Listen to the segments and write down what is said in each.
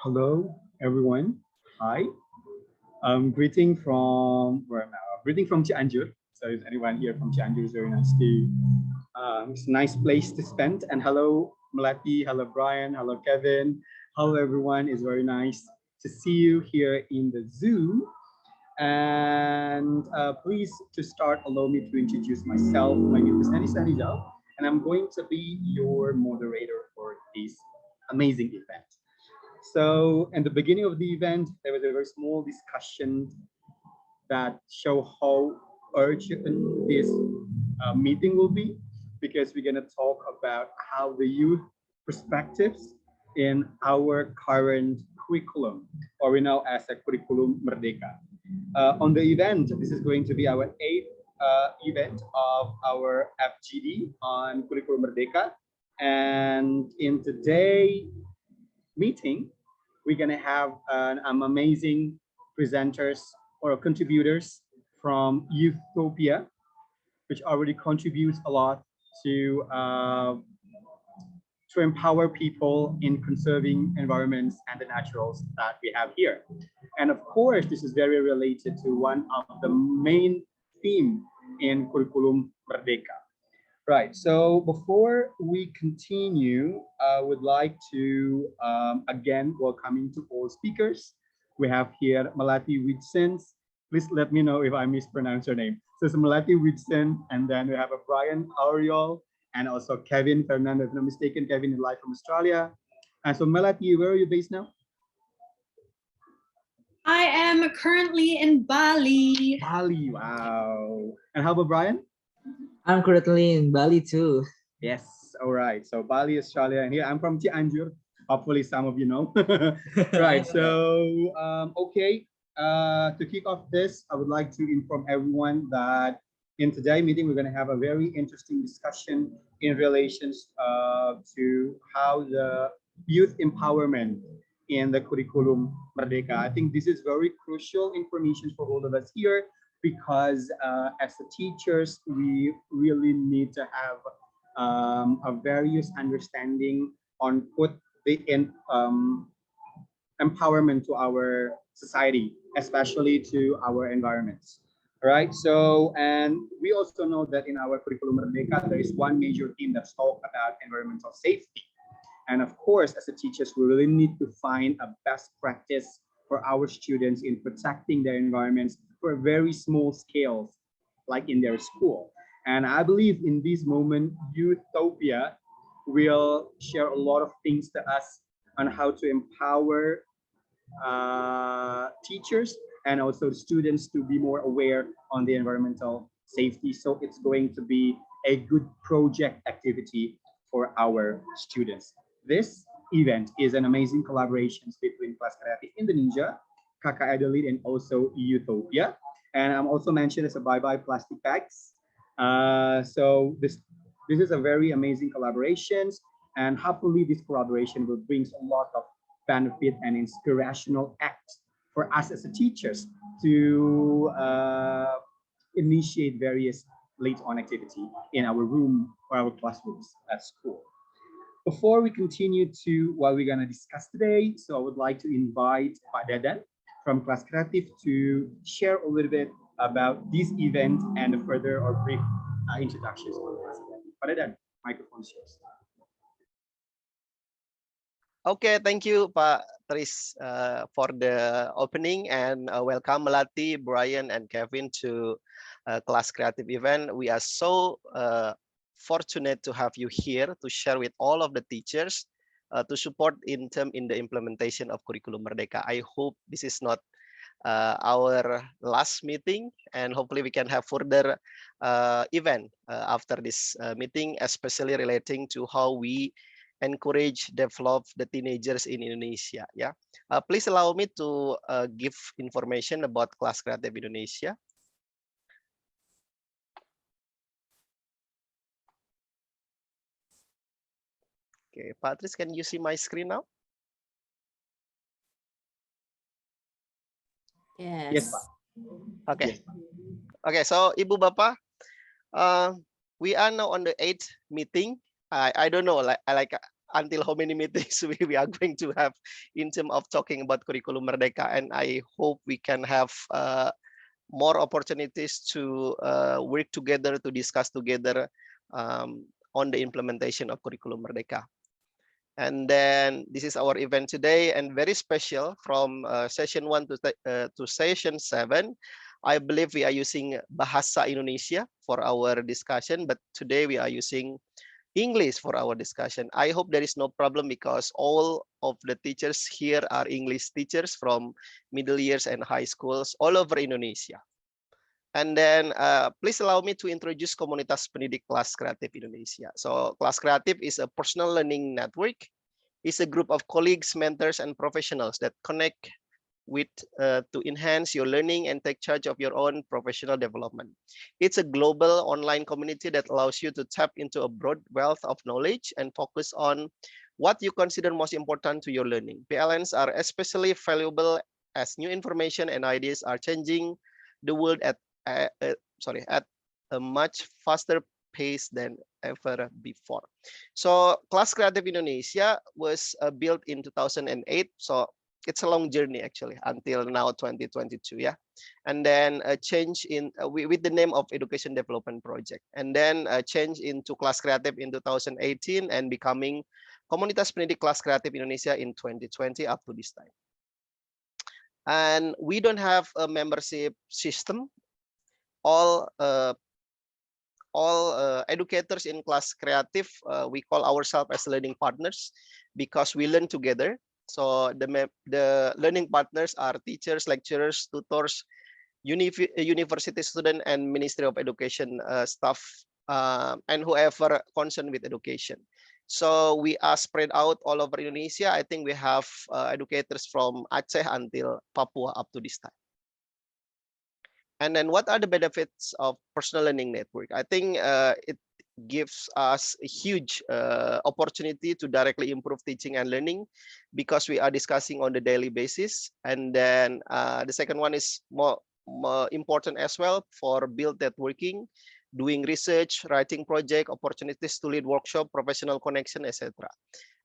Hello, everyone. Hi. Greeting from where am I? Greeting from Cianjur. So if anyone here from Cianjur is very nice to. It's a nice place to spend. And hello, Melati. Hello, Brian. Hello, Kevin. Hello, everyone. It's very nice to see you here in the Zoom. And please, to start, allow me to introduce myself. My name is Anis Anijal, and I'm going to be your moderator for this amazing event. So, in the beginning of the event, there was a very small discussion that show how urgent this meeting will be, because we're going to talk about how the youth perspectives in our current curriculum, or we know as a Kurikulum Merdeka. On the event, this is going to be our eighth event of our FGD on Kurikulum Merdeka. And in today's meeting, we're going to have an amazing presenters or contributors from Youthopia, which already contributes a lot to empower people in conserving environments and the naturals that we have here. And of course, this is very related to one of the main theme in Kurikulum Merdeka. Right, so before we continue, I would like to again welcoming to all speakers. We have here Melati Widsen. Please let me know if I mispronounce your name. So it's Melati Widsen, and then we have a Brian Auriol, and also Kevin Fernando, if I'm not mistaken. Kevin is live from Australia. And so Melati, where are you based now? I am currently in Bali. Bali, wow. And how about Brian? I'm currently in Bali too. Yes, all right. So Bali, Australia, and here I'm from Cianjur. Hopefully some of you know. Right, so okay. To kick off this, I would like to inform everyone that in today's meeting, we're going to have a very interesting discussion in relations to how the youth empowerment in the Kurikulum Merdeka. I think this is very crucial information for all of us here, because as the teachers, we really need to have a various understanding on put the empowerment to our society, especially to our environments. All right. So, and we also know that in our Curriculum Merdeka, there is one major theme that's talk about environmental safety. And of course, as a teachers, we really need to find a best practice for our students in protecting their environments for very small scales, like in their school. And I believe in this moment, Youthopia will share a lot of things to us on how to empower teachers and also students to be more aware on the environmental safety. So it's going to be a good project activity for our students. This event is an amazing collaboration between Kelas Kreatif Indonesia, Kakak Adelit, and also Youthopia. And I'm also mentioned as a bye-bye plastic bags. So this is a very amazing collaboration, and hopefully this collaboration will bring a lot of benefit and inspirational act for us as a teachers to initiate various late on activity in our room or our classrooms at school. Before we continue to what we're going to discuss today, so I would like to invite Pak Dadan from Kelas Kreatif to share a little bit about this event and further or brief introductions for Kelas Kreatif. Pak Dadan, microphone is yours. Okay, thank you, Pak Tris, for the opening, and welcome Melati, Brian, and Kevin to Kelas Kreatif event. We are so fortunate to have you here to share with all of the teachers to support in the implementation of Kurikulum Merdeka. I hope this is not our last meeting, and hopefully we can have further event after this meeting, especially relating to how we encourage develop the teenagers in Indonesia. Yeah, please allow me to give information about Kelas Kreatif Indonesia. Okay, Patrice, can you see my screen now? Yes. Okay. Yes. Okay, so Ibu Bapak, we are now on the 8th meeting. I don't know, until how many meetings we are going to have in terms of talking about Kurikulum Merdeka. And I hope we can have more opportunities to work together, to discuss together on the implementation of Kurikulum Merdeka. And then this is our event today, and very special from session 1 to session 7. I believe we are using Bahasa Indonesia for our discussion, but today we are using English for our discussion. I hope there is no problem because all of the teachers here are English teachers from middle years and high schools all over Indonesia. And then please allow me to introduce Komunitas Pendidik Kelas Kreatif Indonesia. So Kelas Kreatif is a personal learning network. It's a group of colleagues, mentors, and professionals that connect with to enhance your learning and take charge of your own professional development. It's a global online community that allows you to tap into a broad wealth of knowledge and focus on what you consider most important to your learning. PLNs are especially valuable as new information and ideas are changing the world at a much faster pace than ever before. So Kelas Kreatif Indonesia was built in 2008. So it's a long journey actually until now 2022, yeah. And then a change in with the name of Education Development Project, and then a change into Kelas Kreatif in 2018 and becoming Komunitas Pendidik Kelas Kreatif Indonesia in 2020 up to this time. And we don't have a membership system. All educators in Kelas Kreatif, we call ourselves as learning partners because we learn together. So the learning partners are teachers, lecturers, tutors, university student, and Ministry of Education staff, and whoever concerned with education. So we are spread out all over Indonesia. I think we have educators from Aceh until Papua up to this time. And then what are the benefits of personal learning network? I think it gives us a huge opportunity to directly improve teaching and learning because we are discussing on the daily basis. And then the second one is more important as well for build networking, doing research, writing project, opportunities to lead workshop, professional connection, etc.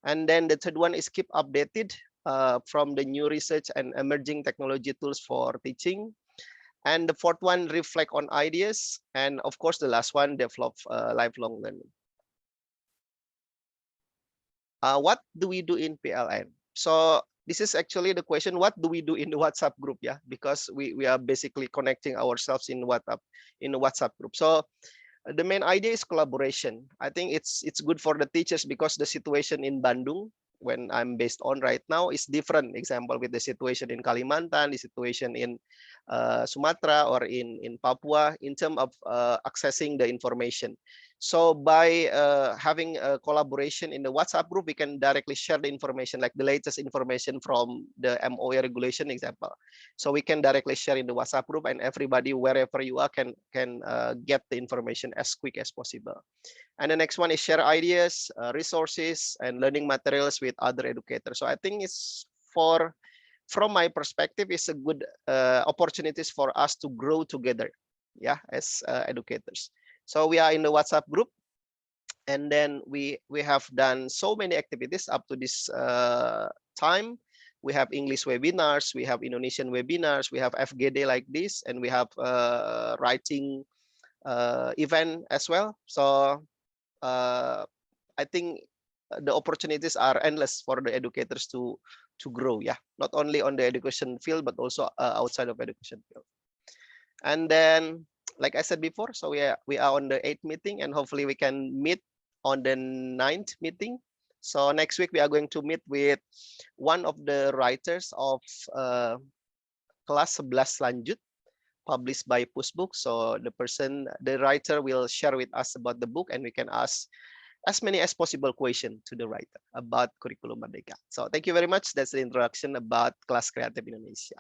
And then the third one is keep updated from the new research and emerging technology tools for teaching. And the fourth one, reflect on ideas. And of course, the last one, develop lifelong learning. What do we do in PLN? So this is actually the question, what do we do in the WhatsApp group? Yeah, because we are basically connecting ourselves in the WhatsApp group. So the main idea is collaboration. I think it's good for the teachers because the situation in Bandung, when I'm based on right now, is different. Example with the situation in Kalimantan, the situation in Sumatra or in Papua in terms of accessing the information. So by having a collaboration in the WhatsApp group, we can directly share the information, like the latest information from the MOA regulation example. So we can directly share in the WhatsApp group, and everybody wherever you are can get the information as quick as possible. And the next one is share ideas, resources, and learning materials with other educators. So I think it's from my perspective, it's a good opportunities for us to grow together, yeah, as educators. So we are in the WhatsApp group, and then we have done so many activities up to this time. We have English webinars, we have Indonesian webinars, we have FGD like this, and we have writing event as well. So I think the opportunities are endless for the educators to grow, yeah, not only on the education field but also outside of education field. And then, like I said before, so we are on the 8th meeting, and hopefully we can meet on the 9th meeting. So next week we are going to meet with one of the writers of Kelas 11 Lanjut, published by Pushbook. So the writer will share with us about the book, and we can ask as many as possible questions to the writer about Kurikulum Merdeka. So thank you very much. That's the introduction about Kelas Kreatif Indonesia.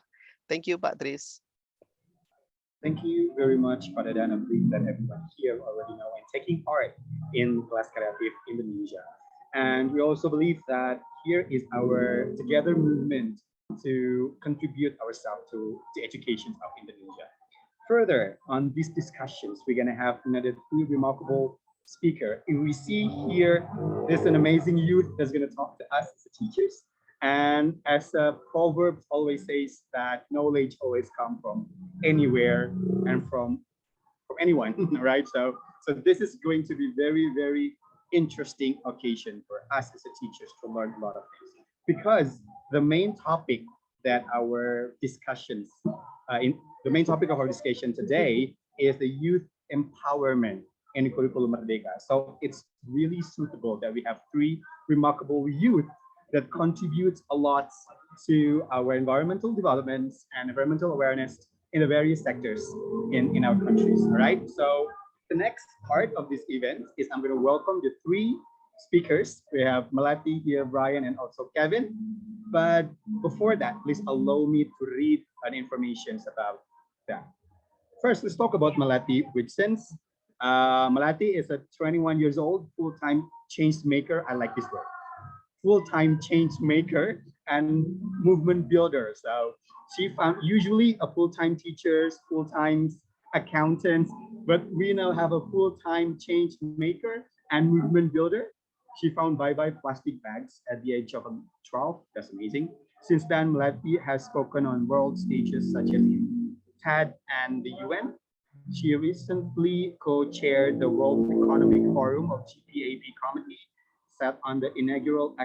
Thank you, Pak Tris. Thank you very much, Pak Dadan. I believe that everyone here already know and taking part in Kelas Kreatif Indonesia. And we also believe that here is our together movement to contribute ourselves to the education of Indonesia. Further, on these discussions, we're going to have another two remarkable speaker. If we see here, there's an amazing youth that's going to talk to us as teachers. And as a proverb always says that knowledge always comes from anywhere and from anyone, right? So this is going to be very interesting occasion for us as a teachers to learn a lot of things, because the main topic that our discussions in the main topic of our discussion today is the youth empowerment in Kurikulum Merdeka. So it's really suitable that we have three remarkable youth that contributes a lot to our environmental developments and environmental awareness in the various sectors in our countries. All right. So the next part of this event is I'm going to welcome the three speakers. We have Melati here, Brian, and also Kevin. But before that, please allow me to read an information about that. First, let's talk about Melati, which since Melati is a 21 years old full-time change maker. I like this word. Full-time change maker and movement builder. So she found usually a full-time teachers, full-time accountants, but we now have a full-time change maker and movement builder. She found bye-bye plastic bags at the age of 12. That's amazing. Since then, Melati has spoken on world stages such as in TED and the UN. She recently co-chaired the World Economic Forum of GPAP Committee, sat on the inaugural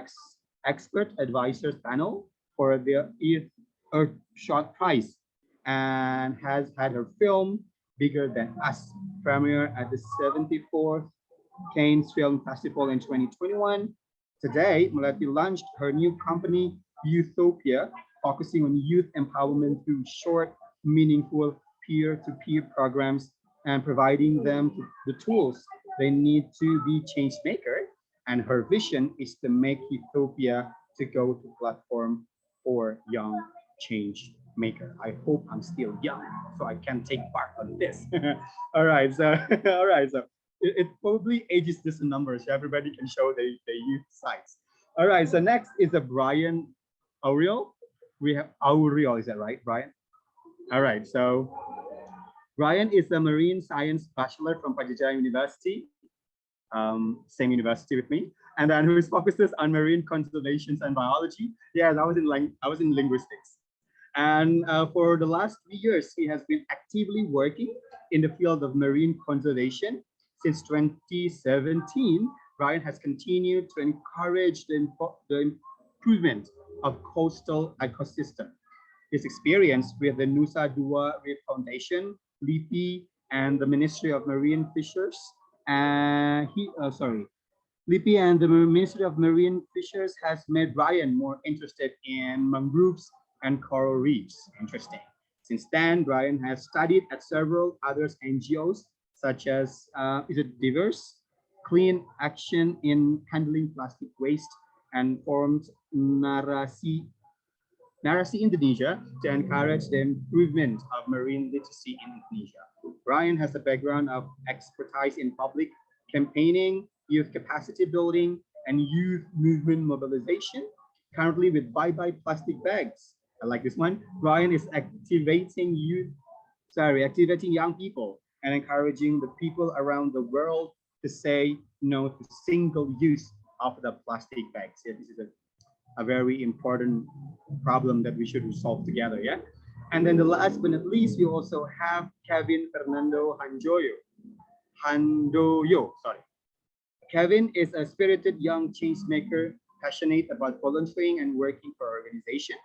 expert advisors panel for the Earthshot Prize, and has had her film Bigger Than Us premiere at the 74th Cannes Film Festival in 2021. Today, Melati launched her new company, Youthopia, focusing on youth empowerment through short, meaningful peer-to-peer programs and providing them the tools they need to be change maker. And her vision is to make Utopia to go to platform for young change maker. I hope I'm still young, so I can take part on this. All right, so it probably ages just a number, so everybody can show the youth size. All right, so next is a Brian Auriel. We have Auriel, is that right, Brian? All right, so Brian is a marine science bachelor from Pajajaran University, same university with me, and then who focuses on marine conservation and biology. Yes, I was in linguistics. And for the last 3 years, he has been actively working in the field of marine conservation. Since 2017, Brian has continued to encourage the improvement of coastal ecosystem. His experience with the Nusa Dua Reef Foundation, LIPI, and the Ministry of Marine Fisheries, LIPI and the Ministry of Marine Fisheries has made Brian more interested in mangroves and coral reefs. Interesting. Since then, Brian has studied at several other NGOs, such as, Diverse, Clean Action in Handling Plastic Waste, and formed Narasi Indonesia to encourage the improvement of marine literacy in Indonesia. Brian has a background of expertise in public campaigning, youth capacity building, and youth movement mobilization. Currently with Bye Bye Plastic Bags. I like this one. Brian is activating young people and encouraging the people around the world to say no to single use of the plastic bags. Yeah, this is a very important problem that we should resolve together. Yeah. And then the last but not least, we also have Kevin Fernando Handoyo. Kevin is a spirited young change maker, passionate about volunteering and working for our organization.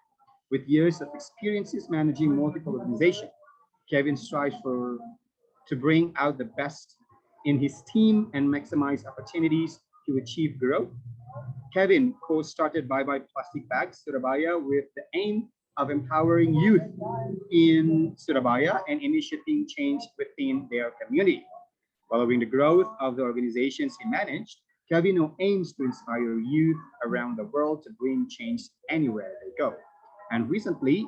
With years of experiences managing multiple organizations, Kevin strives to bring out the best in his team and maximize opportunities to achieve growth. Kevin co-started Bye Bye Plastic Bags Surabaya with the aim of empowering youth in Surabaya and initiating change within their community. Following the growth of the organizations he managed, Kevin now aims to inspire youth around the world to bring change anywhere they go. And recently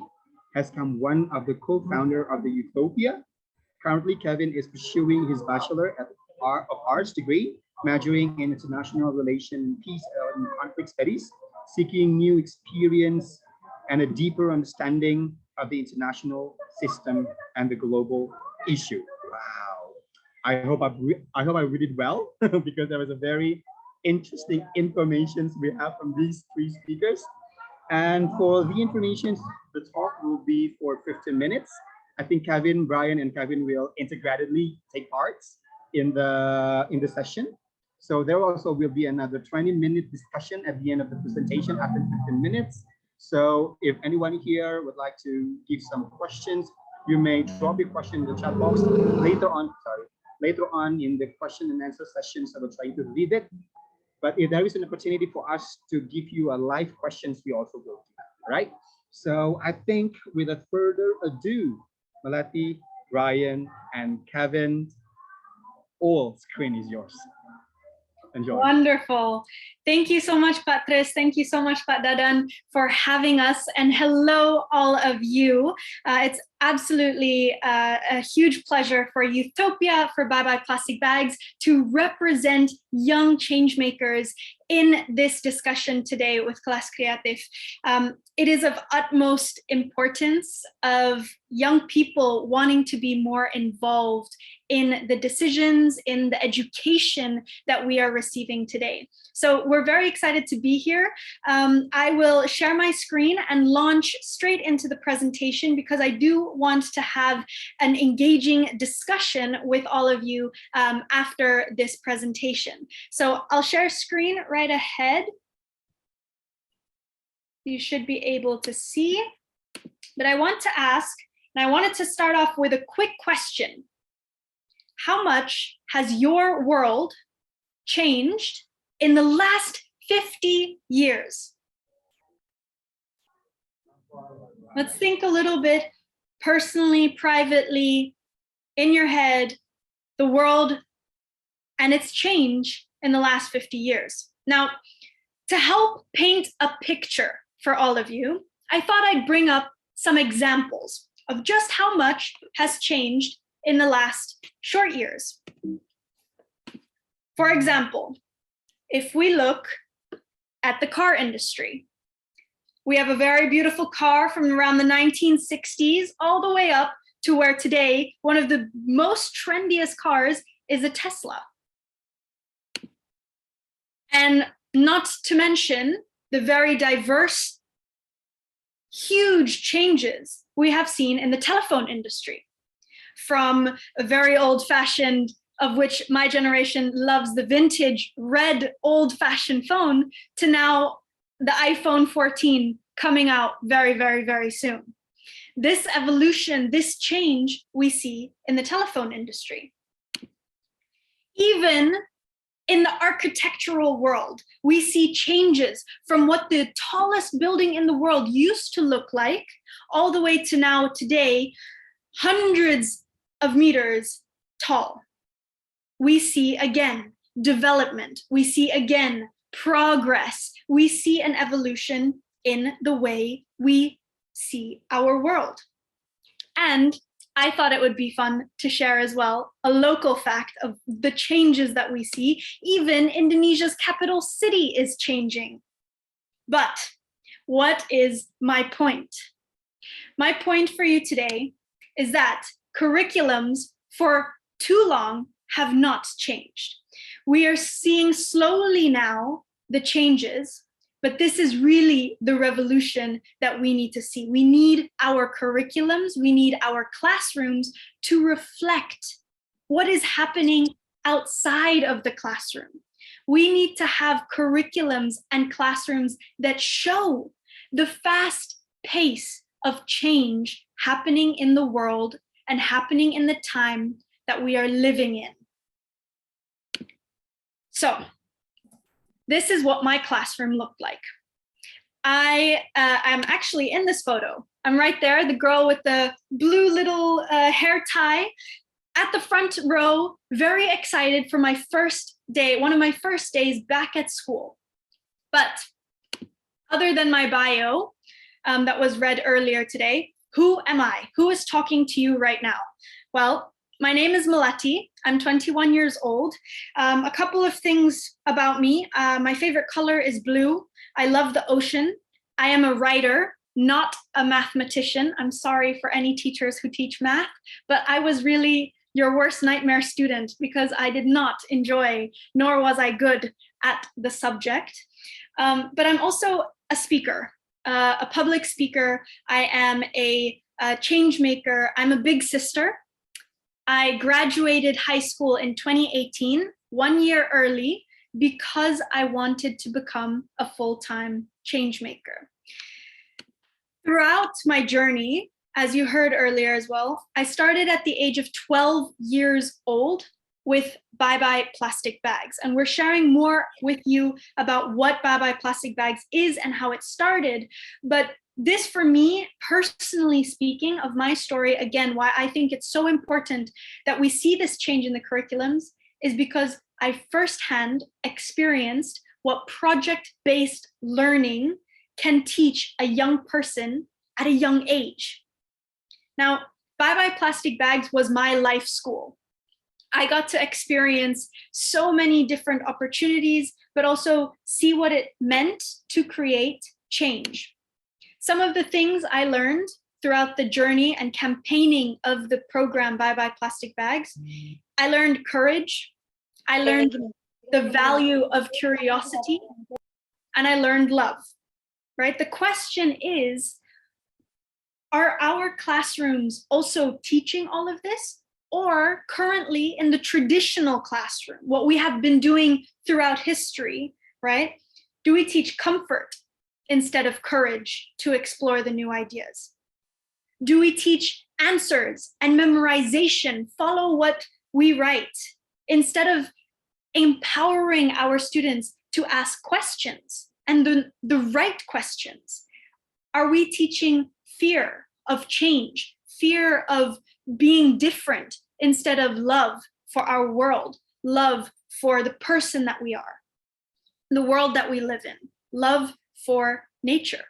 has become one of the co-founder of the Utopia. Currently, Kevin is pursuing his Bachelor of Arts degree, majoring in International Relations, Peace and Conflict Studies, seeking new experience and a deeper understanding of the international system and the global issue. Wow. I hope I read it well because there was a very interesting information we have from these three speakers. And for the information, the talk will be for 15 minutes. I think Kevin, Brian, and Kevin will integratedly take parts in the session. So there also will be another 20-minute discussion at the end of the presentation after 15 minutes. So if anyone here would like to give some questions, you may drop your question in the chat box later on in the question and answer session. So we'll try to read it. But if there is an opportunity for us to give you a live questions, we also will do that, right? So I think without further ado, Melati, Brian, and Kevin, all screen is yours. Enjoy. Wonderful. Thank you so much, Pak Tris. Thank you so much, Pak Dadan, for having us. And hello, all of you. It's absolutely a huge pleasure for Utopia, for Bye Bye Plastic Bags, to represent young change makers in this discussion today with Kelas Kreatif. It is of utmost importance of young people wanting to be more involved in the decisions, in the education that we are receiving today. So we're very excited to be here. I will share my screen and launch straight into the presentation because I do want to have an engaging discussion with all of you after this presentation. So I'll share screen right ahead. You should be able to see, but I want to ask, and I wanted to start off with a quick question. How much has your world changed in the last 50 years? Let's think a little bit personally, privately, in your head, the world and its change in the last 50 years. Now, to help paint a picture for all of you, I thought I'd bring up some examples of just how much has changed in the last short years. For example, if we look at the car industry, we have a very beautiful car from around the 1960s all the way up to where today one of the most trendiest cars is a Tesla. And not to mention the very diverse, huge changes we have seen in the telephone industry, from a very old-fashioned, of which my generation loves the vintage red old-fashioned phone, to now the iPhone 14 coming out very, very, very soon. This evolution, this change we see in the telephone industry. Even in the architectural world, we see changes from what the tallest building in the world used to look like, all the way to now today, hundreds of meters tall. We see again development, we see again progress, we see an evolution in the way we see our world. And I thought it would be fun to share as well a local fact of the changes that we see. Even Indonesia's capital city is changing. But what is my point? My point for you today is that curriculums for too long have not changed. We are seeing slowly now the changes, but this is really the revolution that we need to see. We need our curriculums, we need our classrooms to reflect what is happening outside of the classroom. We need to have curriculums and classrooms that show the fast pace of change happening in the world and happening in the time that we are living in. So, this is what my classroom looked like. I'm actually in this photo. I'm right there, the girl with the blue little hair tie at the front row, very excited for my first day, one of my first days back at school. But other than my bio that was read earlier today, who am I? Who is talking to you right now? Well, my name is Melati. I'm 21 years old. A couple of things about me. My favorite color is blue. I love the ocean. I am a writer, not a mathematician. I'm sorry for any teachers who teach math, but I was really your worst nightmare student because I did not enjoy, nor was I good at the subject. But I'm also a speaker, a public speaker. I am a change maker. I'm a big sister. I graduated high school in 2018, 1 year early, because I wanted to become a full-time change maker. Throughout my journey, as you heard earlier as well, I started at the age of 12 years old with Bye Bye Plastic Bags. And we're sharing more with you about what Bye Bye Plastic Bags is and how it started. But this, for me, personally speaking, of my story, again, why I think it's so important that we see this change in the curriculums is because I firsthand experienced what project-based learning can teach a young person at a young age. Now, Bye Bye Plastic Bags was my life school. I got to experience so many different opportunities, but also see what it meant to create change. Some of the things I learned throughout the journey and campaigning of the program Bye Bye Plastic Bags, I learned courage, I learned the value of curiosity, and I learned love, right? The question is, are our classrooms also teaching all of this? Or currently in the traditional classroom, what we have been doing throughout history, right? Do we teach comfort instead of courage to explore the new ideas? Do we teach answers and memorization, follow what we write, instead of empowering our students to ask questions and the right questions? Are we teaching fear of change, fear of being different, instead of love for our world, love for the person that we are, the world that we live in, love for nature?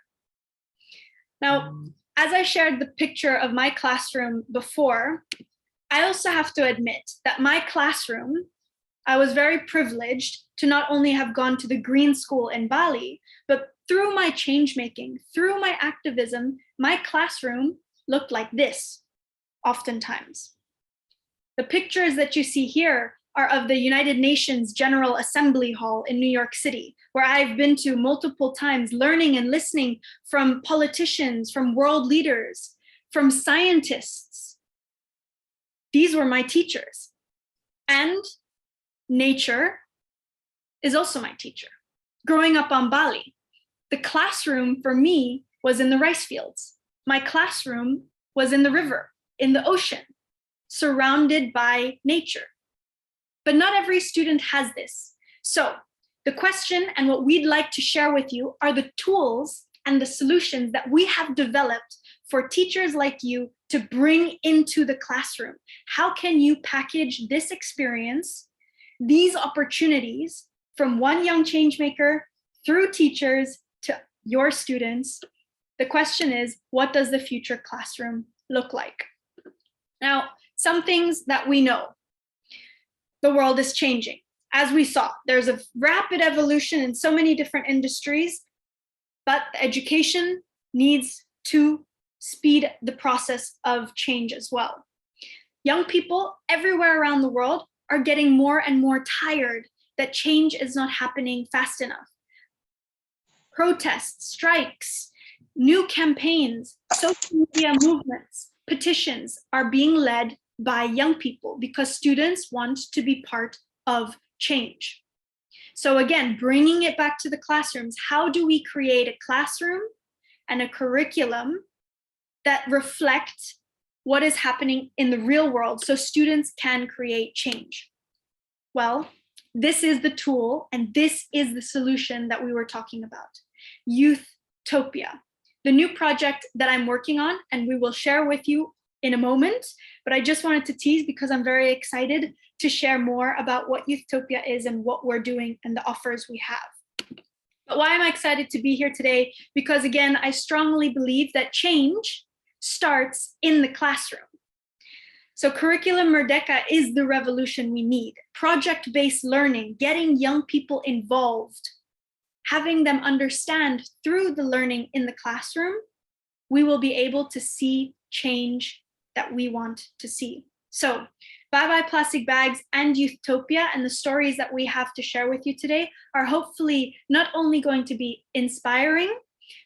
Now, as I shared the picture of my classroom before, I also have to admit that my classroom, I was very privileged to not only have gone to the Green School in Bali, but through my change making, through my activism, my classroom looked like this oftentimes. The pictures that you see here are of the United Nations General Assembly Hall in New York City, where I've been to multiple times, learning and listening from politicians, from world leaders, from scientists. These were my teachers. And nature is also my teacher. Growing up on Bali, the classroom for me was in the rice fields. My classroom was in the river, in the ocean, surrounded by nature. But not every student has this. So the question and what we'd like to share with you are the tools and the solutions that we have developed for teachers like you to bring into the classroom. How can you package this experience, these opportunities, from one young change maker through teachers to your students? The question is, what does the future classroom look like? Now, some things that we know. The world is changing. As we saw, there's a rapid evolution in so many different industries, but education needs to speed the process of change as well. Young people everywhere around the world are getting more and more tired that change is not happening fast enough. Protests, strikes, new campaigns, social media movements, petitions are being led by young people because students want to be part of change. So again, bringing it back to the classrooms, how do we create a classroom and a curriculum that reflect what is happening in the real world so students can create change? Well, this is the tool and this is the solution that we were talking about, Youthtopia, the new project that I'm working on, and we will share with you in a moment, but I just wanted to tease because I'm very excited to share more about what Youthtopia is and what we're doing and the offers we have. But why am I excited to be here today? Because again, I strongly believe that change starts in the classroom. So Kurikulum Merdeka is the revolution we need. Project-based learning, getting young people involved, having them understand through the learning in the classroom, we will be able to see change that we want to see. So Bye Bye Plastic Bags and Youthopia and the stories that we have to share with you today are hopefully not only going to be inspiring,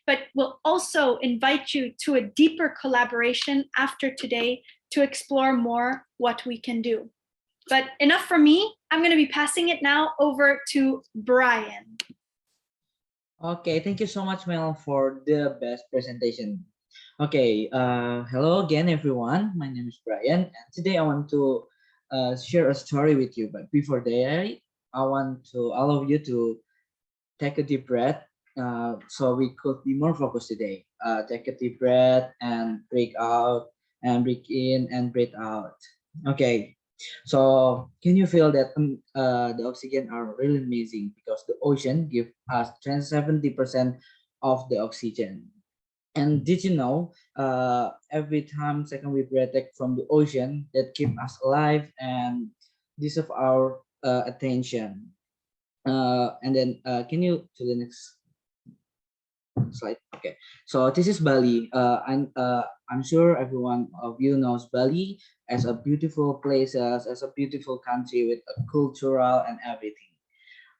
but will also invite you to a deeper collaboration after today to explore more what we can do. But enough from me. I'm going to be passing it now over to Brian. Okay, thank you so much, Mel, for the best presentation. Okay, hello again, everyone. My name is Brian, and today I want to share a story with you. But before that, I want to all of you to take a deep breath so we could be more focused today. Take a deep breath and breathe out, and breathe in and breathe out. Okay, so can you feel that the oxygen are really amazing because the ocean give us 70% of the oxygen. And did you know every time second we breathe from the ocean that keep us alive and deserve our attention. And then can you to the next slide? Okay, so this is Bali. I'm sure everyone of you knows Bali as a beautiful place, as a beautiful country with a cultural and everything.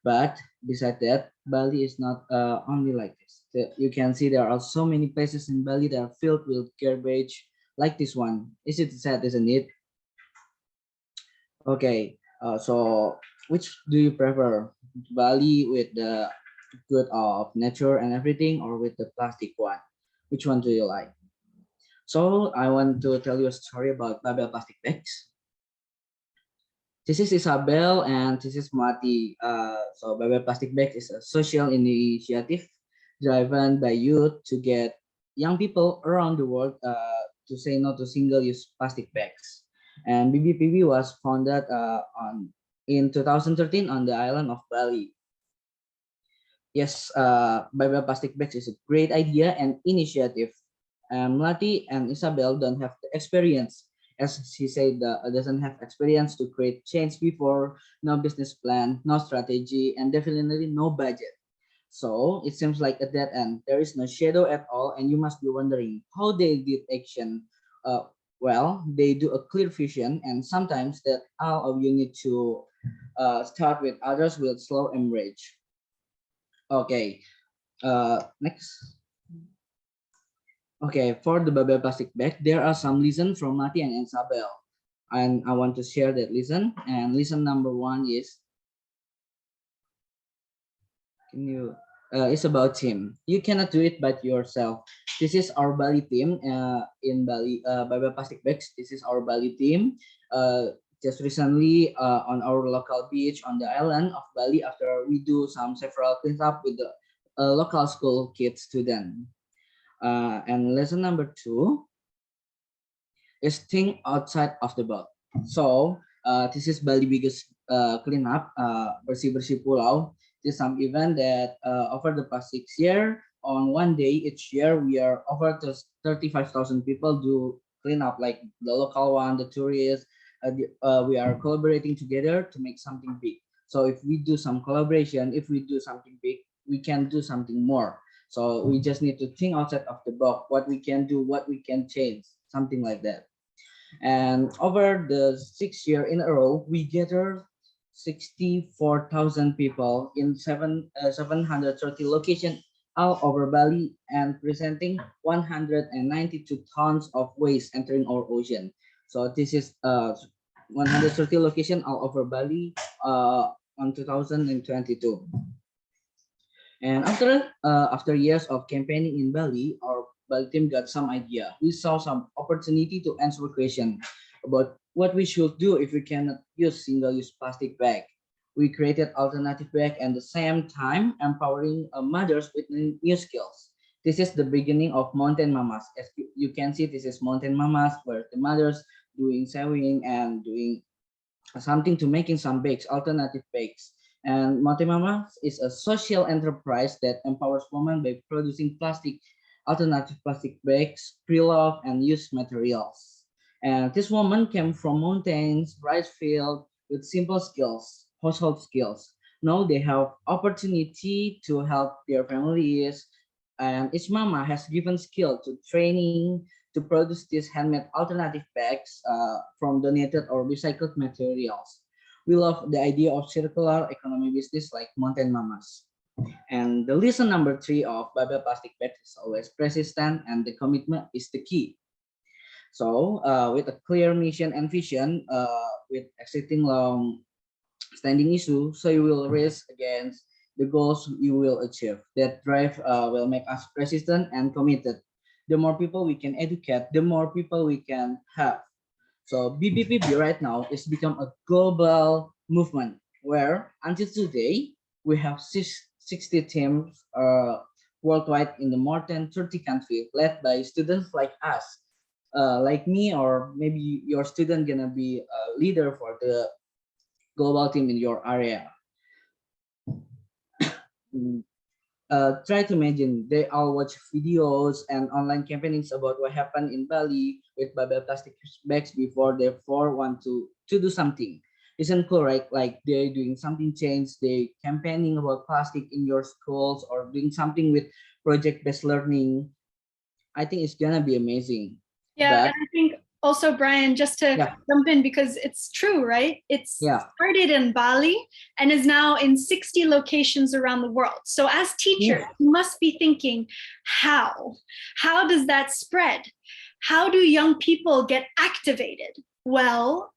But beside that, Bali is not only like this. You can see there are so many places in Bali that are filled with garbage, like this one. Is it sad, isn't it? Okay, so which do you prefer? Bali with the good of nature and everything, or with the plastic one? Which one do you like? So I want to tell you a story about Babel plastic bags. This is Isabel and this is Mati. So Babel plastic bags is a social initiative driven by youth to get young people around the world to say no to single-use plastic bags. And BBPB was founded in 2013 on the island of Bali. Yes, Babel plastic bags is a great idea and initiative. Melati and Isabel don't have the experience, as she said, doesn't have experience to create change before, no business plan, no strategy, and definitely no budget. So it seems like at that end, there is no shadow at all, and you must be wondering how they did action. Well, they do a clear vision, and sometimes that all of you need to start with others will slow and rage. Okay, next. Okay, for the Babel plastic bag, there are some lessons from Mati and Isabel. And I want to share that lesson. And lesson number one is, it's about team. You cannot do it by yourself. This is our Bali team in Bali, Babel plastic bags. This is our Bali team. Just recently on our local beach on the island of Bali, after we do some several cleanup with the local school kids student. And lesson number two is think outside of the box. So this is Bali biggest cleanup, bersih bersih pulau. This is some event that over the past 6 years, on one day each year we are over to 35,000 people do clean up, like the local one, the tourists. We are collaborating together to make something big. So if we do some collaboration, if we do something big, we can do something more. So we just need to think outside of the box, what we can do, what we can change, something like that. And over the 6 year in a row, we gathered 64,000 people in 730 locations all over Bali and presenting 192 tons of waste entering our ocean. So this is 130 locations all over Bali on 2022. And after years of campaigning in Bali, our Bali team got some idea. We saw some opportunity to answer question about what we should do if we cannot use single-use plastic bag. We created alternative bag and at the same time empowering mothers with new skills. This is the beginning of Mountain Mamas. As you can see, this is Mountain Mamas, where the mothers doing sewing and doing something to making some bags, alternative bags. And Mountain Mamas is a social enterprise that empowers women by producing alternative plastic bags, pre-love, and used materials. And this woman came from mountains, rice field with simple skills, household skills. Now they have opportunity to help their families, and each mama has given skill to training to produce these handmade alternative bags from donated or recycled materials. We love the idea of circular economy business like Mountain Mamas. And the lesson number 3 of Babel Plastic Bags is always persistent and the commitment is the key. So with a clear mission and vision, with existing long standing issue, so you will race against the goals you will achieve. That drive will make us persistent and committed. The more people we can educate, the more people we can have. So BBPB right now is become a global movement where until today we have 60 teams worldwide in the more than 30 countries led by students like us, like me, or maybe your student gonna be a leader for the global team in your area. Try to imagine they all watch videos and online campaignings about what happened in Bali with Babel plastic bags before they want to do something. Isn't cool, right? Like they're doing something change, they campaigning about plastic in your schools or doing something with project-based learning. I think it's gonna be amazing. Yeah, But and I think also, Brian, just to yeah, jump in, because it's true, right? It's yeah, started in Bali and is now in 60 locations around the world. So as teachers, yeah, you must be thinking, how? How does that spread? How do young people get activated? Well,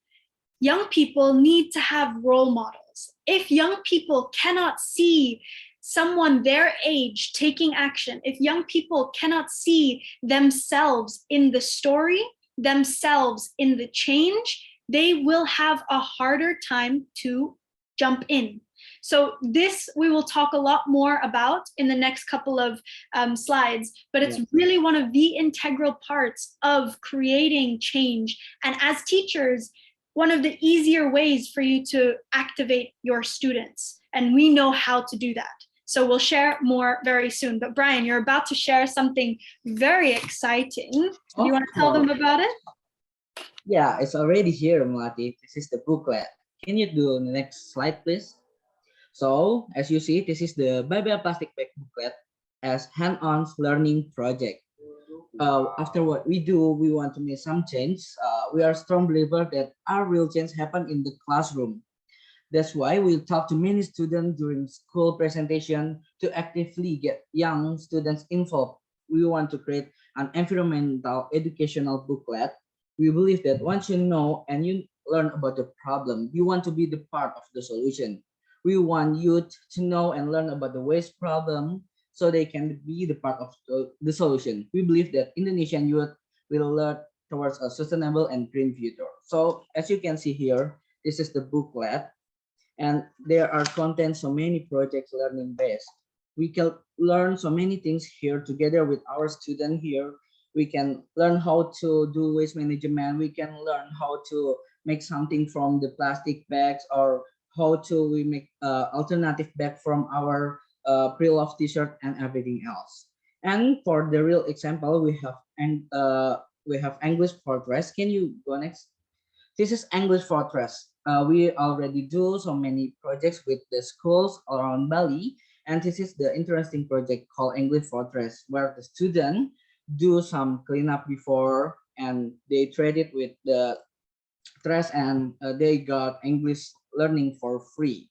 young people need to have role models. If young people cannot see someone their age taking action, if young people cannot see themselves in the story, themselves in the change, they will have a harder time to jump in. So this we will talk a lot more about in the next couple of slides, but it's really one of the integral parts of creating change. And as teachers, one of the easier ways for you to activate your students. And we know how to do that. So we'll share more very soon. But Brian, you're about to share something very exciting. Do you want to tell them about it? Yeah, it's already here, Melati. This is the booklet. Can you do the next slide, please? So, as you see, this is the Babel Plastic Bag booklet as hand-on learning project. After what we do, we want to make some change. We are strong believer that our real change happen in the classroom. That's why we talk to many students during school presentation to actively get young students involved. We want to create an environmental educational booklet. We believe that once you know and you learn about the problem, you want to be the part of the solution. We want youth to know and learn about the waste problem so they can be the part of the solution. We believe that Indonesian youth will learn towards a sustainable and green future. So as you can see here, this is the booklet, and there are content so many projects learning based. We can learn so many things here together with our student here. We can learn how to do waste management. We can learn how to make something from the plastic bags, or how to we make alternative bag from our pre-loved t-shirt and everything else. And for the real example, we have English Fortress. Can you go next? This is English Fortress. We already do so many projects with the schools around Bali, and this is the interesting project called English Fortress, where the student do some cleanup before and they trade it with the trash, and they got English learning for free.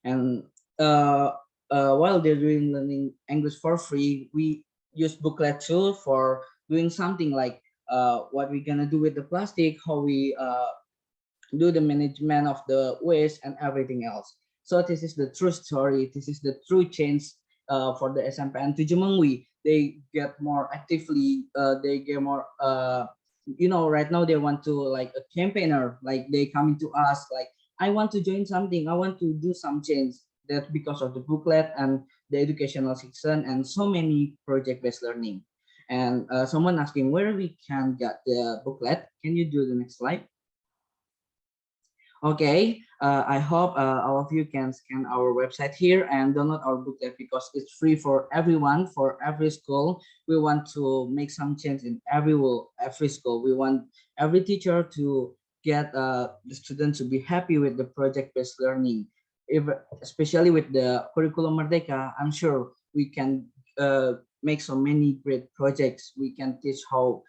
And while they're doing learning English for free, we use booklet too for doing something like what we're gonna do with the plastic, how we do the management of the waste and everything else. So this is the true story. This is the true change for the SMPN Tujumengwi. They get more actively. They get more. Right now they want to like a campaigner. Like they coming to us like, I want to join something. I want to do some change. That's because of the booklet and the educational section and so many project-based learning. And someone asking where we can get the booklet. Can you do the next slide? Okay, I hope all of you can scan our website here and download our booklet because it's free for everyone, for every school. We want to make some change in every school. We want every teacher to get the students to be happy with the project-based learning. Especially with the Kurikulum Merdeka, I'm sure we can make so many great projects. We can teach how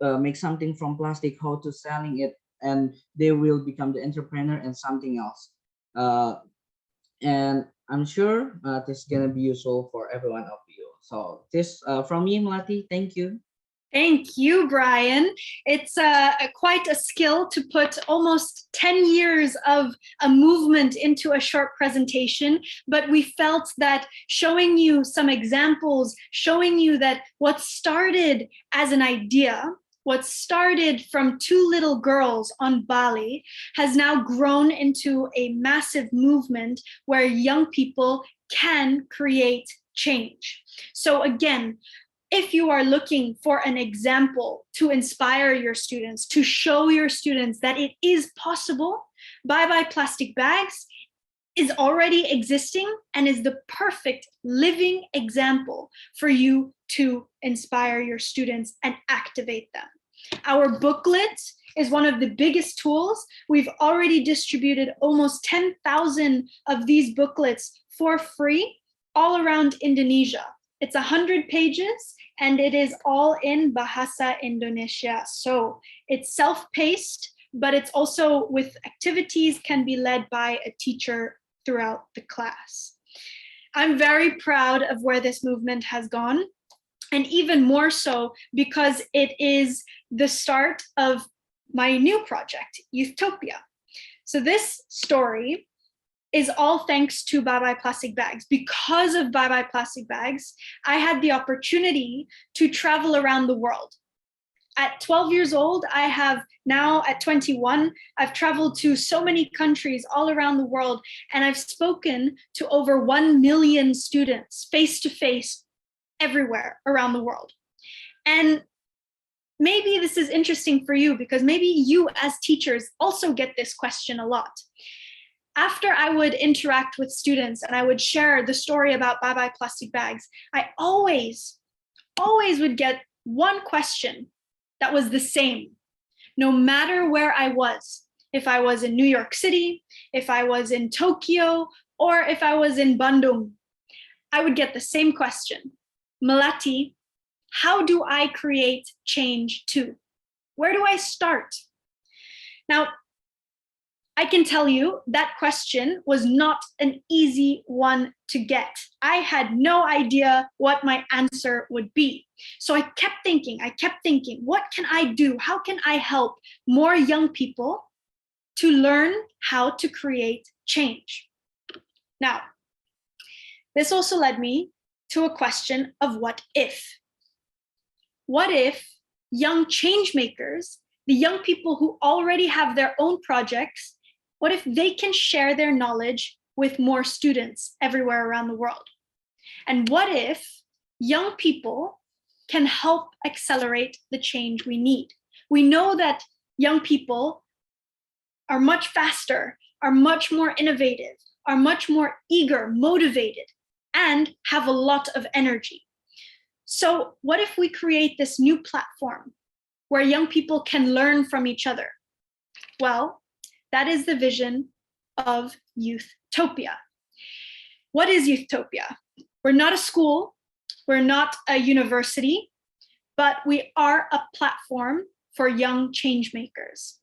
make something from plastic, how to selling it, and they will become the entrepreneur and something else. And I'm sure this is gonna be useful for every one of you. So this from me, Melati. Thank you. Thank you, Brian. It's quite a skill to put almost 10 years of a movement into a short presentation, but we felt that showing you some examples, showing you that what started as an idea, what started from two little girls on Bali, has now grown into a massive movement where young people can create change. So again, if you are looking for an example to inspire your students, to show your students that it is possible, Bye Bye Plastic Bags is already existing and is the perfect living example for you to inspire your students and activate them. Our booklet is one of the biggest tools. We've already distributed almost 10,000 of these booklets for free all around Indonesia. It's 100 pages and it is all in Bahasa Indonesia. So it's self-paced, but it's also with activities can be led by a teacher throughout the class. I'm very proud of where this movement has gone, and even more so because it is the start of my new project, Youthopia. So this story is all thanks to Bye Bye Plastic Bags. Because of Bye Bye Plastic Bags, I had the opportunity to travel around the world. At 12 years old, I have now at 21, I've traveled to so many countries all around the world, and I've spoken to over 1 million students face to face everywhere around the world. And maybe this is interesting for you because maybe you as teachers also get this question a lot. After I would interact with students and I would share the story about Bye Bye Plastic Bags, I always would get one question that was the same, no matter where I was. If I was in New York City, if I was in Tokyo, or if I was in Bandung, I would get the same question. Melati, how do I create change too? Where do I start? Now, I can tell you that question was not an easy one to get. I had no idea what my answer would be. So I kept thinking, what can I do? How can I help more young people to learn how to create change? Now, this also led me to a question of what if? What if young change makers, the young people who already have their own projects, what if they can share their knowledge with more students everywhere around the world? And what if young people can help accelerate the change we need? We know that young people are much faster, are much more innovative, are much more eager, motivated, and have a lot of energy. So what if we create this new platform where young people can learn from each other? Well, that is the vision of Youthopia. What is Youthopia? We're not a school, we're not a university, but we are a platform for young change makers.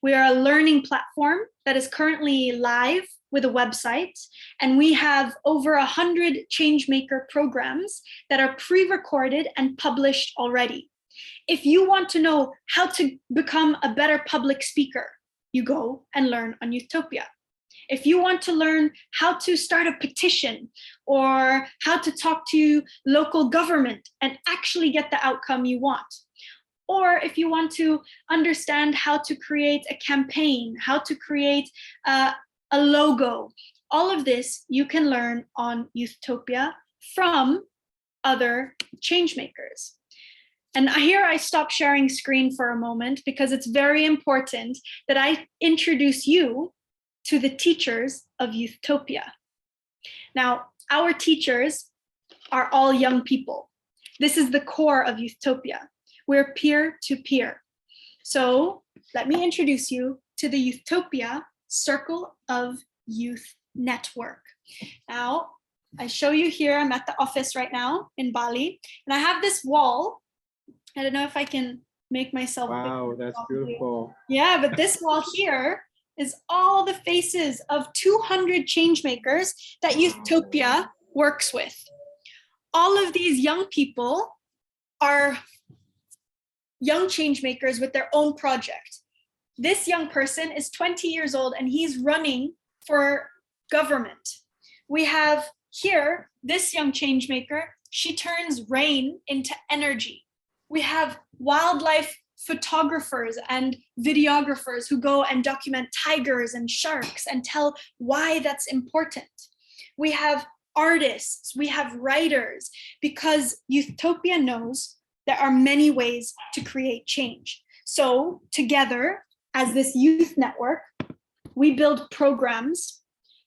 We are a learning platform that is currently live with a website, and we have over 100 changemaker programs that are pre-recorded and published already. If you want to know how to become a better public speaker, you go and learn on Youthopia. If you want to learn how to start a petition or how to talk to local government and actually get the outcome you want, or if you want to understand how to create a campaign, how to create a logo, all of this you can learn on Youthopia from other changemakers. And here I stop sharing screen for a moment because it's very important that I introduce you to the teachers of Youthopia. Now, our teachers are all young people. This is the core of Youthopia. We're peer-to-peer. So let me introduce you to the Youthopia Circle of Youth Network. Now, I show you here, I'm at the office right now in Bali, and I have this wall I don't know if I can make myself big. Wow, that's beautiful. Yeah, but this wall here is all the faces of 200 change makers that Youthopia works with. All of these young people are young change makers with their own project. This young person is 20 years old and he's running for government. We have here this young change maker. She turns rain into energy. We have wildlife photographers and videographers who go and document tigers and sharks and tell why that's important. We have artists, we have writers, because Youthopia knows there are many ways to create change. So together, as this youth network, we build programs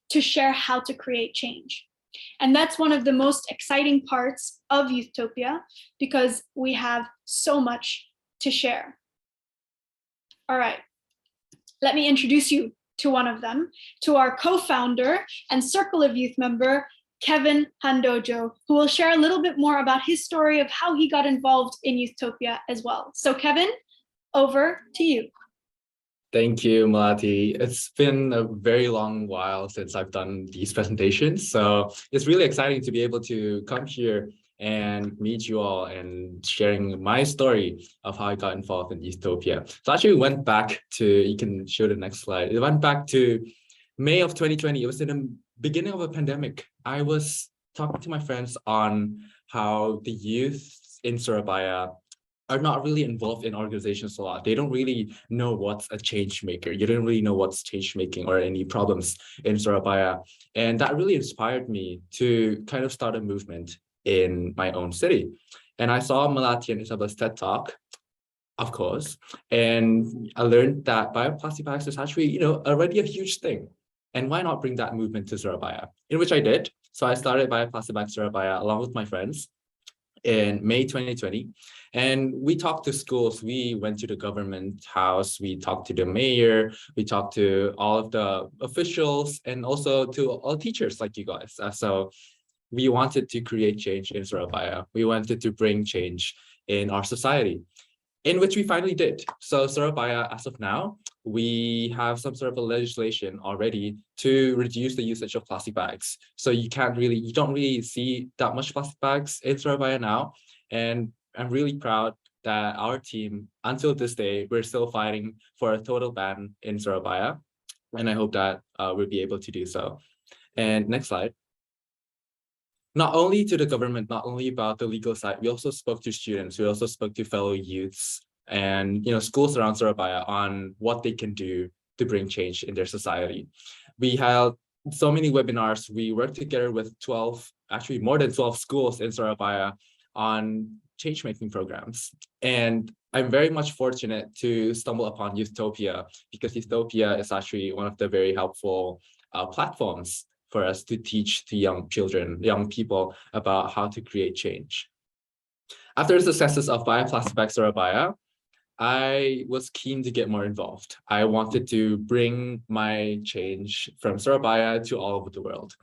to share how to create change. And that's one of the most exciting parts of Youthopia, because we have so much to share. All right, let me introduce you to one of them, to our co-founder and Circle of Youth member, Kevin Handojo, who will share a little bit more about his story of how he got involved in Youthopia as well. So Kevin, over to you. Thank you, Melati. It's been a very long while since I've done these presentations, so it's really exciting to be able to come here and meet you all and sharing my story of how I got involved in Youthopia. So actually went back to, you can show the next slide. It went back to May of 2020. It was in the beginning of a pandemic. I was talking to my friends on how the youth in Surabaya are not really involved in organizations a lot. They don't really know what's a change maker. You don't really know what's change making or any problems in Surabaya. And that really inspired me to kind of start a movement in my own city. And I saw Melati and Isabel's TED Talk, of course, and I learned that bioplastic bags is actually, already a huge thing. And why not bring that movement to Surabaya? In which I did. So I started Bioplastic Bags Surabaya along with my friends in May 2020. And we talked to schools, we went to the government house, we talked to the mayor, we talked to all of the officials and also to all teachers like you guys. So we wanted to create change in Surabaya. We wanted to bring change in our society, in which we finally did. So Surabaya, as of now, we have some sort of a legislation already to reduce the usage of plastic bags. So you don't really see that much plastic bags in Surabaya now. And I'm really proud that our team, until this day, we're still fighting for a total ban in Surabaya. And I hope that we'll be able to do so. And next slide. Not only to the government, not only about the legal side, we also spoke to students, we also spoke to fellow youths and schools around Surabaya on what they can do to bring change in their society. We held so many webinars. We worked together with more than 12 schools in Surabaya on change-making programs. And I'm very much fortunate to stumble upon Youthopia, because Youthopia is actually one of the very helpful platforms for us to teach to young people about how to create change. After the successes of Bioplastic Bags Surabaya, I was keen to get more involved. I wanted to bring my change from Surabaya to all over the world.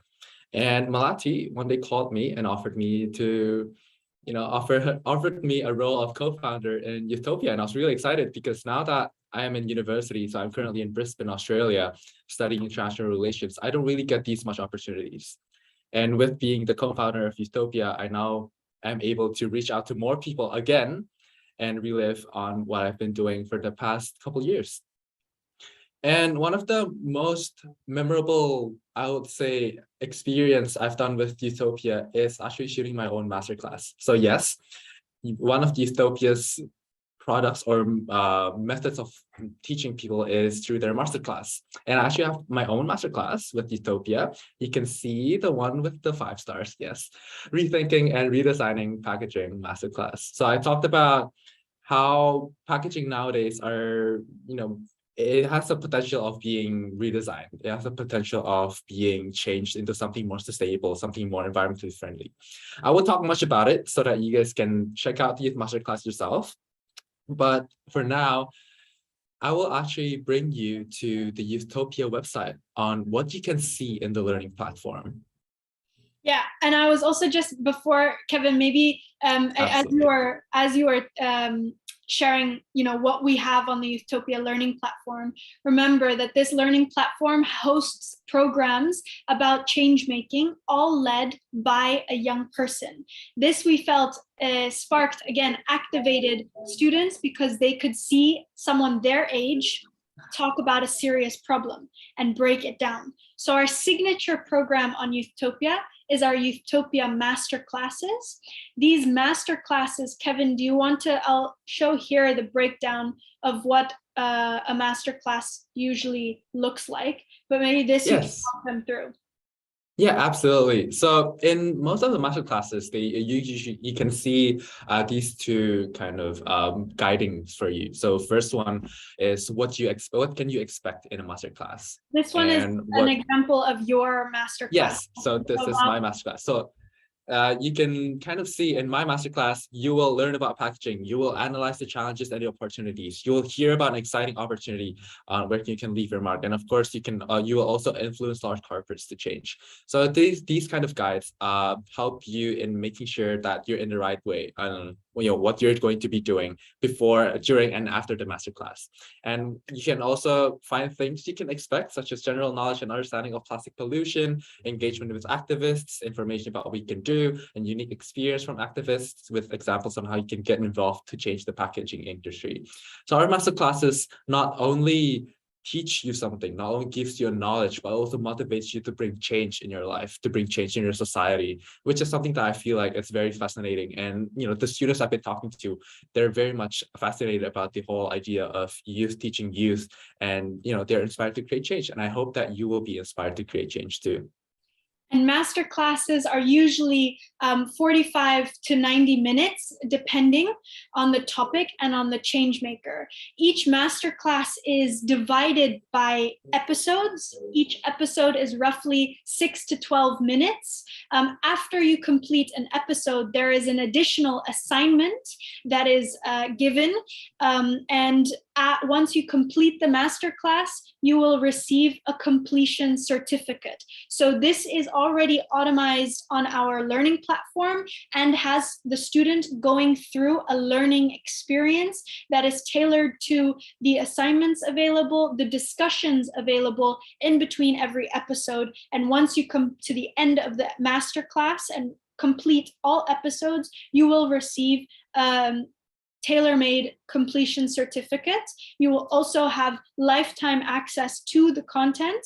And Melati one day called me and offered me to, offered me a role of co-founder in Youthopia. And I was really excited because now that I am in university, so I'm currently in Brisbane, Australia, studying international relations, I don't really get these much opportunities. And with being the co-founder of Youthopia, I now am able to reach out to more people again and relive on what I've been doing for the past couple of years. And one of the most memorable, I would say, experience I've done with Youthopia is actually shooting my own masterclass. So yes, one of Youthopia's products or methods of teaching people is through their masterclass. And I actually have my own masterclass with Youthopia. You can see the one with the 5 stars, yes. Rethinking and redesigning packaging masterclass. So I talked about how packaging nowadays are, it has the potential of being redesigned. It has the potential of being changed into something more sustainable, something more environmentally friendly. I will talk much about it so that you guys can check out the Youth Masterclass yourself. But for now, I will actually bring you to the Youthopia website on what you can see in the learning platform. Yeah, and I was also just before, Kevin, maybe as you are sharing, what we have on the Youthtopia learning platform, remember that this learning platform hosts programs about change making, all led by a young person. This we felt sparked, again, activated students because they could see someone their age talk about a serious problem and break it down. So our signature program on Youthtopia is our Youthtopia master classes. These master classes, Kevin, do you want to, I'll show here the breakdown of what a master class usually looks like, but maybe this you can walk them through. Yeah, absolutely. So in most of the master classes, you can see these two kind of guidings for you. So first one is what can you expect in a master class? This one is an example of your master class. Yes, so this is my master class. So you can kind of see in my masterclass, you will learn about packaging, you will analyze the challenges and the opportunities, you will hear about an exciting opportunity where you can leave your mark. And of course, you will also influence large corporates to change. So these kind of guides help you in making sure that you're in the right way on what you're going to be doing before, during, and after the masterclass. And you can also find things you can expect, such as general knowledge and understanding of plastic pollution, engagement with activists, information about what we can do, and unique experience from activists with examples on how you can get involved to change the packaging industry. So our master classes not only teach you something, not only gives you knowledge, but also motivates you to bring change in your life, to bring change in your society, which is something that I feel like is very fascinating. And the students I've been talking to, they're very much fascinated about the whole idea of youth teaching youth, and they're inspired to create change. And I hope that you will be inspired to create change too. And master classes are usually 45 to 90 minutes, depending on the topic and on the change maker. Each master class is divided by episodes. Each episode is roughly 6 to 12 minutes. After you complete an episode, there is an additional assignment that is given. Once you complete the master class, you will receive a completion certificate. So this is already automized on our learning platform and has the student going through a learning experience that is tailored to the assignments available, the discussions available in between every episode. And once you come to the end of the master class and complete all episodes, you will receive tailor-made completion certificates. You will also have lifetime access to the content.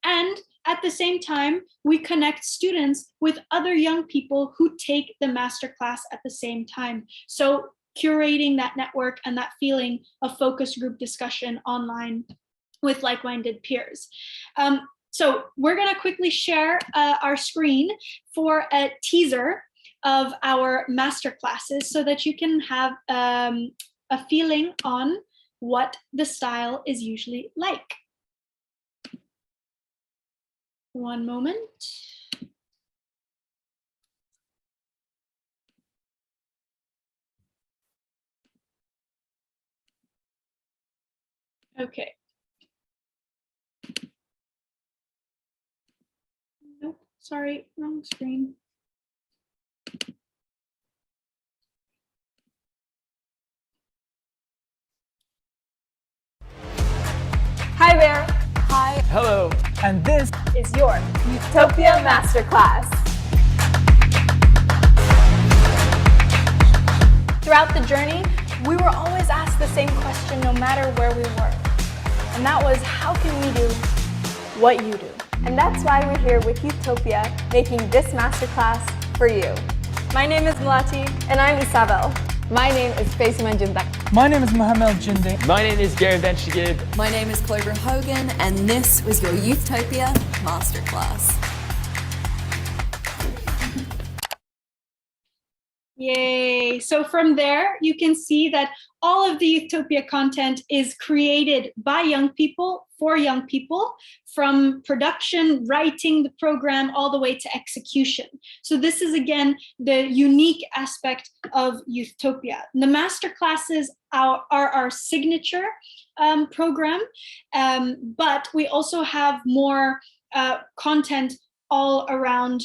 And at the same time, we connect students with other young people who take the masterclass at the same time. So curating that network and that feeling of focus group discussion online with like-minded peers. So we're gonna quickly share our screen for a teaser of our master classes so that you can have a feeling on what the style is usually like. One moment. Okay. Nope, sorry, wrong screen. Hi there. Hi. Hello. And this is your Youthtopia Masterclass. Throughout the journey, we were always asked the same question no matter where we were. And that was, how can we do what you do? And that's why we're here with Youthtopia, making this masterclass for you. My name is Melati. And I'm Isabel. My name is Faisima Jindak. My name is Mohammed Jindi. My name is Gary Benchigid. My name is Clover Hogan, and this was your Youthtopia Masterclass. Yay. So from there, you can see that all of the Youthtopia content is created by young people, for young people, from production, writing the program, all the way to execution. So this is, again, the unique aspect of Youthtopia. The master classes are our signature program, but we also have more content all around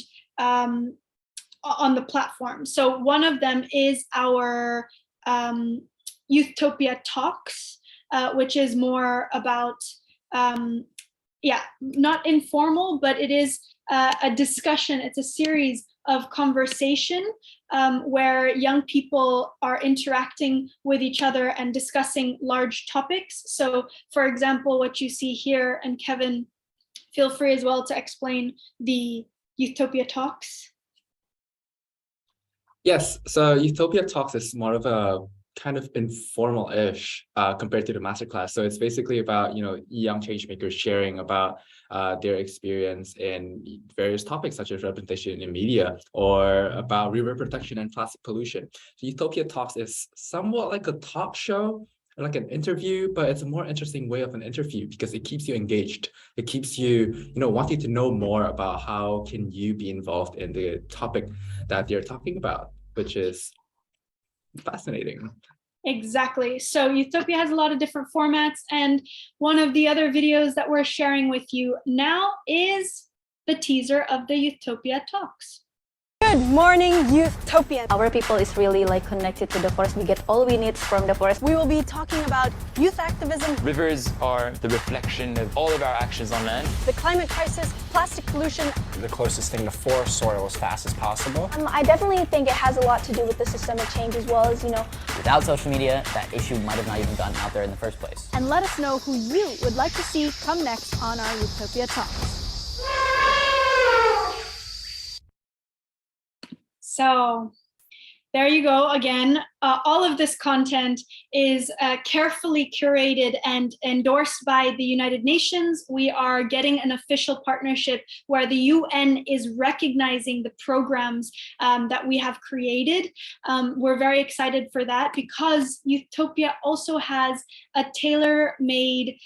on the platform. So one of them is our Youthtopia Talks, which is more about, not informal, but it is a discussion. It's a series of conversation where young people are interacting with each other and discussing large topics. So for example, what you see here, and Kevin, feel free as well to explain the Youthtopia Talks. Yes, so Youthtopia Talks is more of a kind of informal-ish compared to the masterclass. So it's basically about, young change makers sharing about their experience in various topics such as representation in media or about river protection and plastic pollution. So Youthtopia Talks is somewhat like a talk show, like an interview, but it's a more interesting way of an interview because it keeps you engaged. It keeps you, wanting to know more about how can you be involved in the topic that they're talking about, which is fascinating. Exactly. So Youthtopia has a lot of different formats, and one of the other videos that we're sharing with you now is the teaser of the Youthtopia Talks. Good morning, Youthtopia. Our people is really connected to the forest. We get all we need from the forest. We will be talking about youth activism, Rivers are the reflection of all of our actions on land. the climate crisis, plastic pollution. The closest thing to forest soil as fast as possible. I definitely think it has a lot to do with the systemic change as well as, Without social media, that issue might have not even gotten out there in the first place. And let us know who you would like to see come next on our Youthtopia Talks. So there you go again. All of this content is carefully curated and endorsed by the United Nations. We are getting an official partnership where the UN is recognizing the programs that we have created. We're very excited for that because Youthtopia also has a tailor-made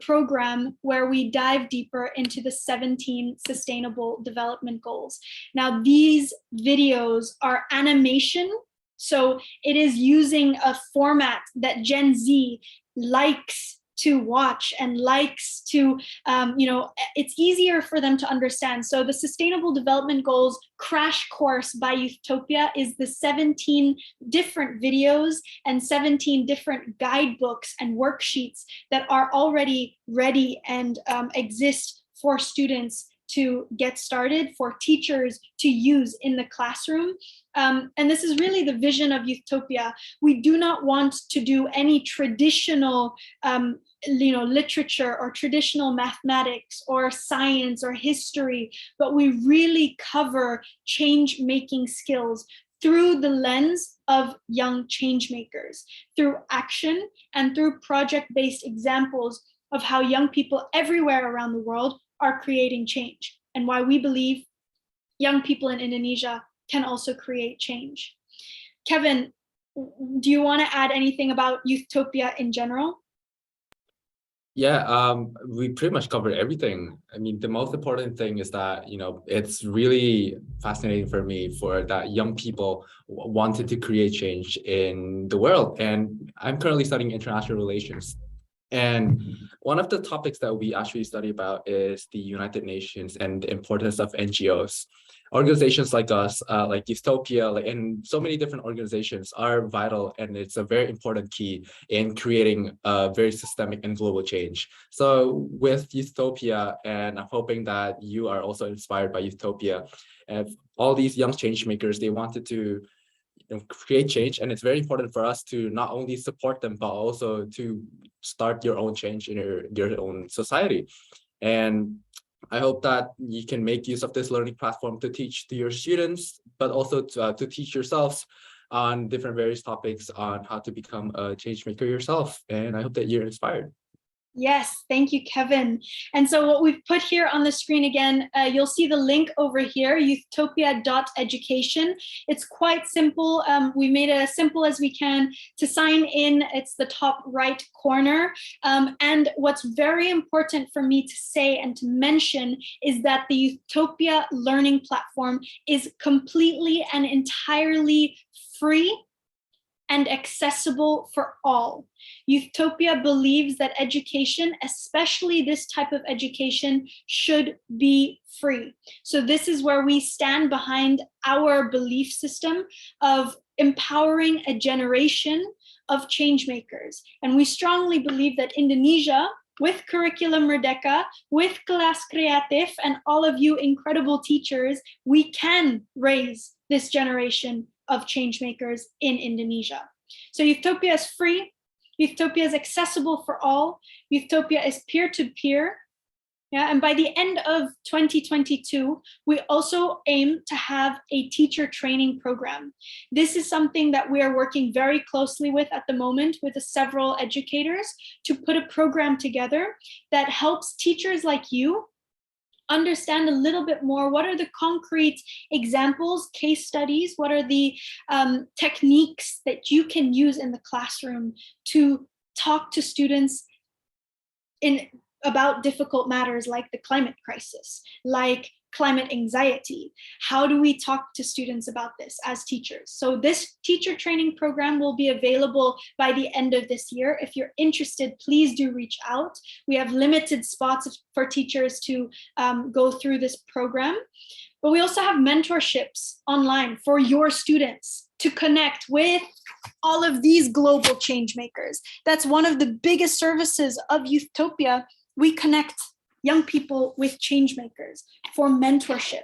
program where we dive deeper into the 17 Sustainable Development Goals. Now, these videos are animation. So it is using a format that Gen Z likes to watch and likes to, it's easier for them to understand. So the Sustainable Development Goals crash course by Youthtopia is the 17 different videos and 17 different guidebooks and worksheets that are already ready and exist for students to get started, for teachers to use in the classroom. And this is really the vision of Youthtopia. We do not want to do any traditional literature or traditional mathematics or science or history, but we really cover change-making skills through the lens of young change makers, through action and through project-based examples of how young people everywhere around the world are creating change, and why we believe young people in Indonesia can also create change. Kevin, do you want to add anything about Youthtopia in general? Yeah, we pretty much covered everything. I mean, the most important thing is that, it's really fascinating for me for that young people wanted to create change in the world. And I'm currently studying international relations. And one of the topics that we actually study about is the United Nations and the importance of NGOs. Organizations like us, like Youthtopia, and so many different organizations are vital, and it's a very important key in creating a very systemic and global change. So with Youthtopia, and I'm hoping that you are also inspired by Youthtopia, and all these young change makers, they wanted to create change, and it's very important for us to not only support them, but also to start your own change in your own society. And I hope that you can make use of this learning platform to teach to your students, but also to teach yourselves on different various topics on how to become a change maker yourself. And I hope that you're inspired. Yes, thank you, Kevin. And so what we've put here on the screen again, you'll see the link over here, youthtopia.education. It's quite simple. We made it as simple as we can to sign in. It's the top right corner. And what's very important for me to say and to mention is that the Youthtopia learning platform is completely and entirely free and accessible for all. Youthopia believes that education, especially this type of education, should be free. So this is where we stand behind our belief system of empowering a generation of change makers. And we strongly believe that Indonesia, with Kurikulum Merdeka, with Kelas Kreatif, and all of you incredible teachers, we can raise this generation of change makers in Indonesia. So Youthopia is free, Youthopia is accessible for all, Youthopia is peer-to-peer. Yeah, and by the end of 2022, we also aim to have a teacher training program. This is something that we are working very closely with at the moment with several educators to put a program together that helps teachers like you understand a little bit more what are the concrete examples, case studies, what are the techniques that you can use in the classroom to talk to students about difficult matters like the climate crisis, like climate anxiety. How do we talk to students about this as teachers? So this teacher training program will be available by the end of this year. If you're interested, please do reach out. We have limited spots for teachers to go through this program. But we also have mentorships online for your students to connect with all of these global change makers. That's one of the biggest services of Youthopia. We connect young people with change makers for mentorship.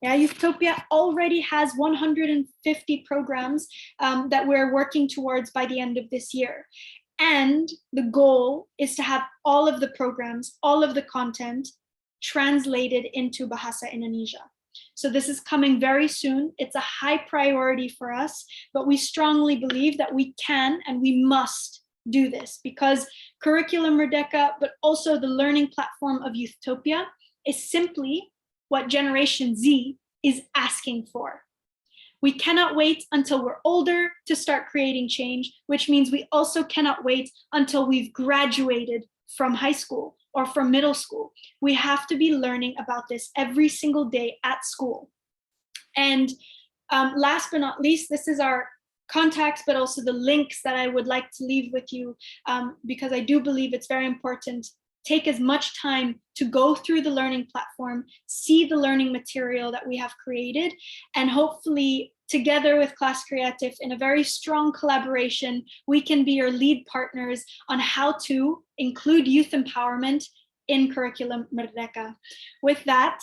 Yeah, Youthopia already has 150 programs that we're working towards by the end of this year. And the goal is to have all of the programs, all of the content translated into Bahasa Indonesia. So this is coming very soon. It's a high priority for us, but we strongly believe that we can and we must do this because Kurikulum Merdeka, but also the learning platform of Youthopia is simply what Generation Z is asking for. We cannot wait until we're older to start creating change, which means we also cannot wait until we've graduated from high school or from middle school. We have to be learning about this every single day at school. And last but not least, this is our contacts, but also the links that I would like to leave with you because I do believe it's very important. Take as much time to go through the learning platform, see the learning material that we have created, and hopefully together with Kelas Kreatif in a very strong collaboration, we can be your lead partners on how to include youth empowerment in Kurikulum Merdeka. With that,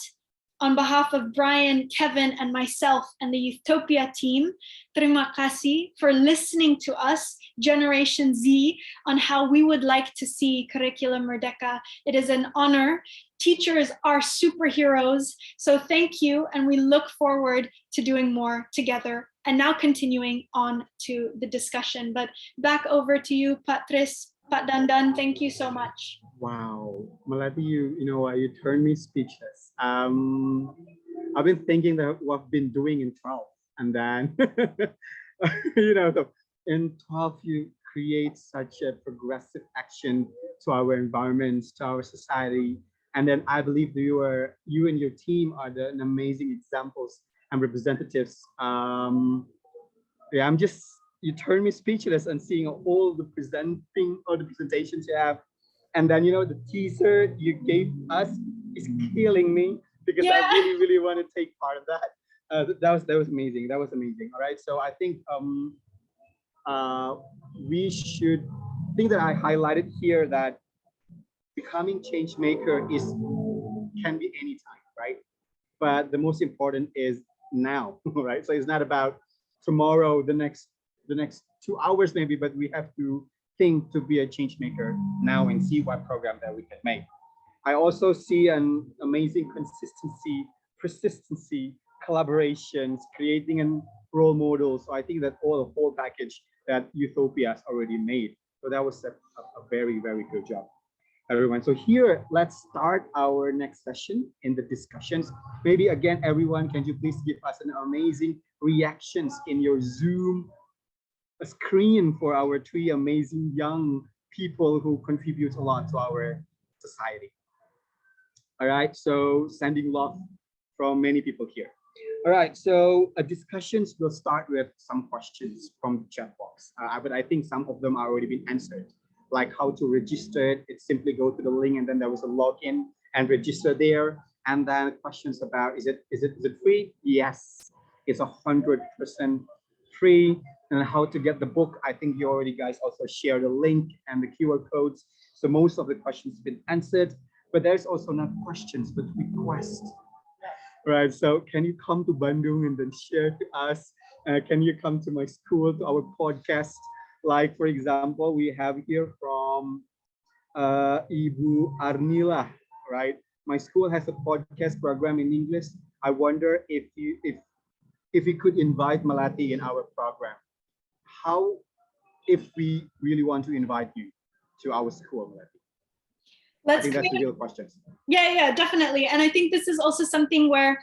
on behalf of Brian, Kevin, and myself and the Youthopia team, terima kasih for listening to us, Generation Z, on how we would like to see Kurikulum Merdeka. It is an honor. Teachers are superheroes, so thank you, and we look forward to doing more together. And now continuing on to the discussion, but back over to you, Patris, Pat Dandan, thank you so much. Wow, Melati, you know what, you turned me speechless. I've been thinking that what I've been doing in 12, and then you know, in 12 you create such a progressive action to our environment, to our society, and then I believe you and your team are an amazing examples and representatives. Yeah, you turned me speechless and seeing all the presentations you have. And then, you know, the teaser you gave us is killing me because I really, really want to take part of that. That was amazing. That was amazing. All right. So I think we should think that I highlighted here that becoming change maker can be anytime, right? But the most important is now, right? So it's not about tomorrow, the next 2 hours maybe, but we have to think to be a change maker now and see what program that we can make. I also see an amazing consistency, persistency, collaborations, creating a role model. So I think that the whole package that Youthopia has already made. So that was a very, very good job, everyone. So here, let's start our next session in the discussions. Maybe again, everyone, can you please give us an amazing reactions in your Zoom a screen for our 3 amazing young people who contribute a lot to our society. All right, so sending love from many people here. All right, so discussions will start with some questions from the chat box. But I think some of them are already been answered, like how to register it. It's simply go to the link and then there was a login and register there. And then questions about, is it free? Yes, it's 100% free. And how to get the book. I think you already guys also share the link and the QR codes. So most of the questions have been answered, but there's also not questions, but requests. Right, so can you come to Bandung and then share to us? Can you come to my school, to our podcast? Like, for example, we have here from Ibu Arnila, right? My school has a podcast program in English. I wonder if we could invite Malati in our program. How, if we really want to invite you to our school, Malati? I think that's the real question. Yeah, definitely. And I think this is also something where,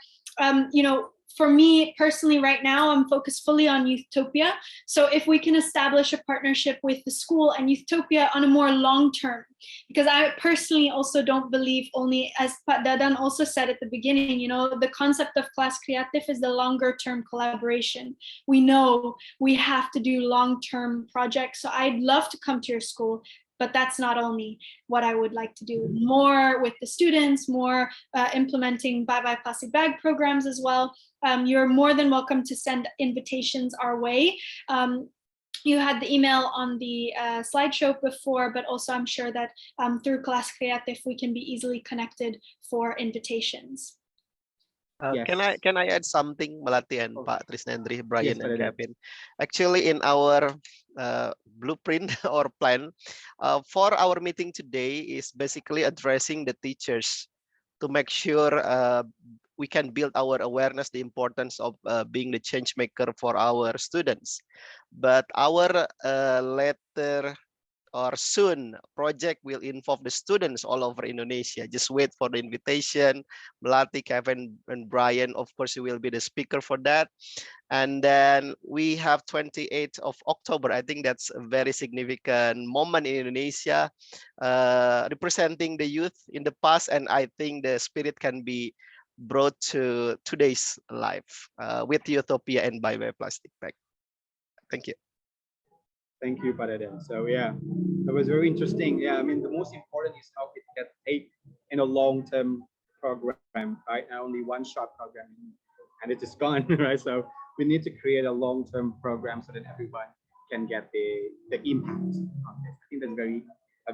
you know, for me personally right now, I'm focused fully on Youthtopia. So if we can establish a partnership with the school and Youthtopia on a more long term, because I personally also don't believe only, as Pak Dadan also said at the beginning, you know, the concept of Kelas Kreatif is the longer term collaboration. We know we have to do long-term projects. So I'd love to come to your school, but that's not only what I would like to do. More with the students, more implementing Bye Bye Plastic Bag programs as well. You're more than welcome to send invitations our way. You had the email on the slideshow before, but also I'm sure that through Kelas Kreatif, we can be easily connected for invitations. Yes. Can I add something, Melati and Pak Trisnendri, Brian and Kevin? Actually, in our blueprint or plan for our meeting today is basically addressing the teachers to make sure we can build our awareness, the importance of being the change maker for our students. But our later or soon project will involve the students all over Indonesia. Just wait for the invitation. Melati, Kevin, and Brian, of course, you will be the speaker for that. And then we have 28th of October. I think that's a very significant moment in Indonesia, representing the youth in the past. And I think the spirit can be brought to today's life with Youthtopia and Bye Bye Plastic Bag. Thank you. Thank you, Paraden. So yeah, that was very interesting. Yeah, I mean, the most important is how it gets taken in a long-term program, right? Not only one-shot program, and it is gone, right? So we need to create a long-term program so that everyone can get the impact on this. I think that's very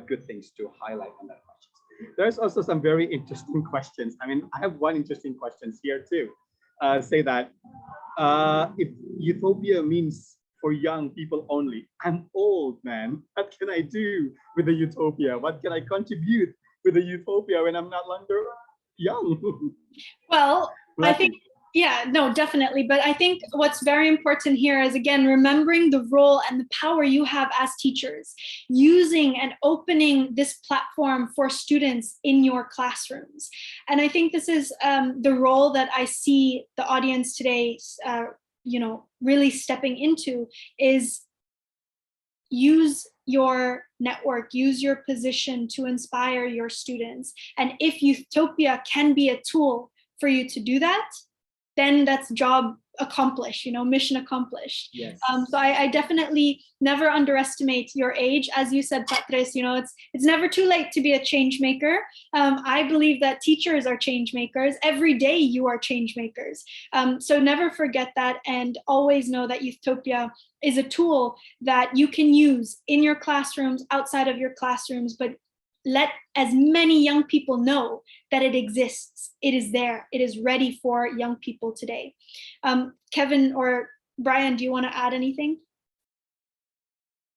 good things to highlight on that question. There's also some very interesting questions. I mean, I have one interesting question here too. Say that if Youthtopia means for young people only. I'm old, man. What can I do with the Youthtopia? What can I contribute with the Youthtopia when I'm not longer young? Well, I think, yeah, no, definitely. But I think what's very important here is, again, remembering the role and the power you have as teachers, using and opening this platform for students in your classrooms. And I think this is the role that I see the audience today you know, really stepping into, is use your network, use your position to inspire your students. And if Youthtopia can be a tool for you to do that, then that's job accomplished, you know, mission accomplished. Yes. So I definitely never underestimate your age. As you said, Patrice, you know, it's never too late to be a change maker. I believe that teachers are change makers. Every day you are change makers. So never forget that, and always know that Youthtopia is a tool that you can use in your classrooms, outside of your classrooms, but let as many young people know that it exists. It is there. It is ready for young people today. Kevin or Brian, do you want to add anything?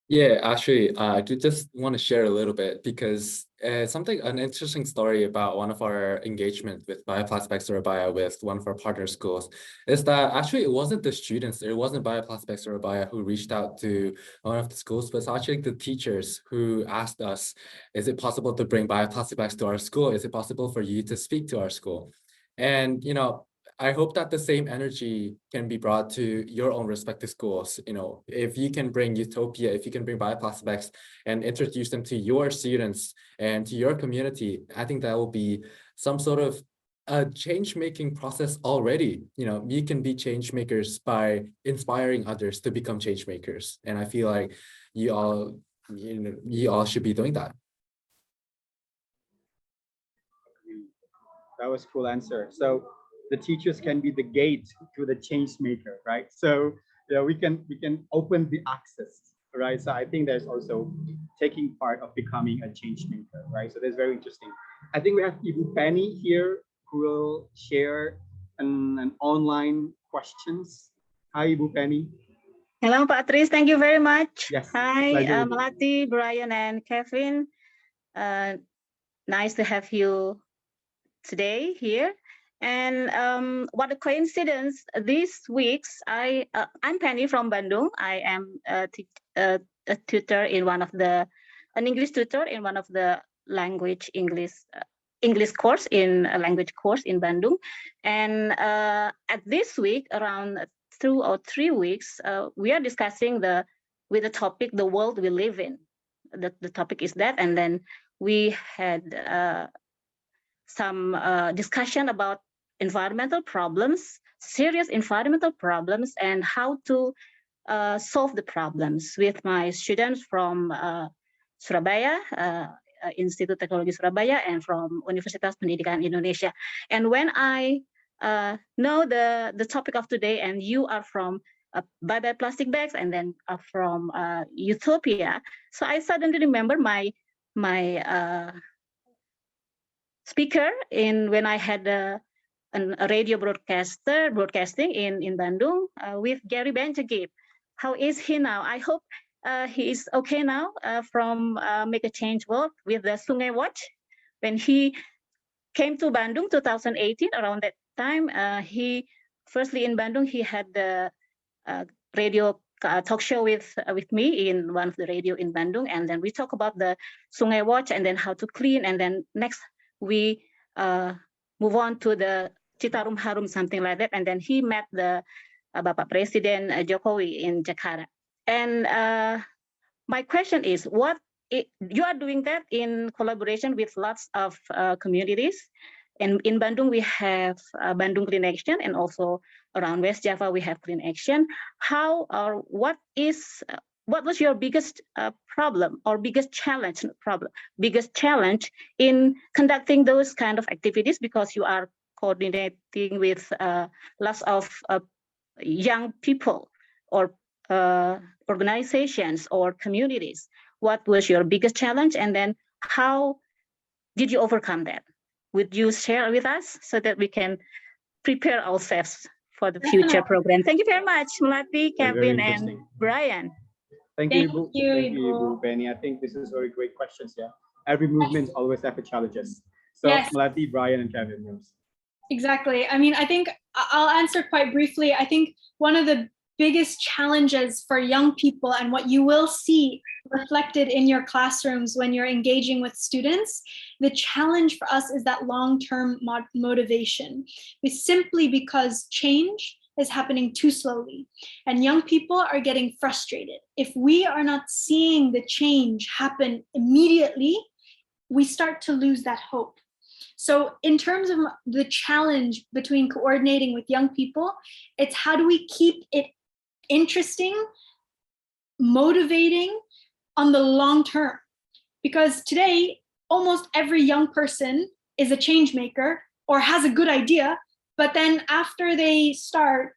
Yeah, actually, I do just want to share a little bit, because an interesting story about one of our engagement with Bioplastic Surabaya with one of our partner schools is that actually it wasn't the students, it wasn't Bioplastic Surabaya who reached out to one of the schools, but it's actually the teachers who asked us, is it possible to bring bioplastic bags to our school? Is it possible for you to speak to our school? And, you know, I hope that the same energy can be brought to your own respective schools. You know, if you can bring Youthtopia, if you can bring bioplastic bags and introduce them to your students and to your community, I think that will be some sort of a change-making process already. You know, we can be change makers by inspiring others to become change makers. And I feel like you all should be doing that. That was a cool answer. So the teachers can be the gate to the change maker, right? So yeah, we can open the access, right? So I think there's also taking part of becoming a change maker, right? So that's very interesting. I think we have Ibu Penny here who will share an online questions. Hi, Ibu Penny. Hello, Patrice. Thank you very much. Yes. Hi, Pleasure. Melati, Brian, and Kevin. Nice to have you today here. And what a coincidence! These weeks, I'm Penny from Bandung. I am a tutor in an English tutor in one of the English course in a language course in Bandung. And at this week, around 2 or 3 weeks, we are discussing with the topic, the world we live in. The topic is that, and then we had some discussion about environmental problems, serious environmental problems, and how to solve the problems with my students from Surabaya, Institut Teknologi Surabaya, and from Universitas Pendidikan Indonesia. And when I know the topic of today, and you are from Bye Bye Plastic Bags, and then from Utopia, so I suddenly remember my speaker when I had a radio broadcasting in Bandung with Gary Benjagib. How is he now? I hope he is okay now from Make a Change work with the Sungai Watch. When he came to Bandung 2018, around that time, firstly in Bandung, he had the radio talk show with me in one of the radio in Bandung, and then we talk about the Sungai Watch and then how to clean, and then next we move on to the Citarum Harum, something like that, and then he met the Bapak Presiden Jokowi in Jakarta. And my question is, you are doing that in collaboration with lots of communities. And in Bandung, we have Bandung Clean Action, and also around West Java, we have Clean Action. What was your biggest problem or biggest challenge in conducting those kind of activities, because you are coordinating with lots of young people or organizations or communities? What was your biggest challenge, and then how did you overcome that? Would you share with us so that we can prepare ourselves for the future program? Thank you very much, Melati, Kevin, and Brian. Thank you, Ibu Penny. I think this is very great questions. Yeah, every movement always have challenges. So Melati, Brian, and Kevin. Yes. Exactly. I mean, I think I'll answer quite briefly. I think one of the biggest challenges for young people, and what you will see reflected in your classrooms when you're engaging with students, the challenge for us is that long-term motivation. It's simply because change is happening too slowly, and young people are getting frustrated. If we are not seeing the change happen immediately, we start to lose that hope. So in terms of the challenge between coordinating with young people, it's how do we keep it interesting, motivating on the long term? Because today, almost every young person is a change maker or has a good idea, but then after they start,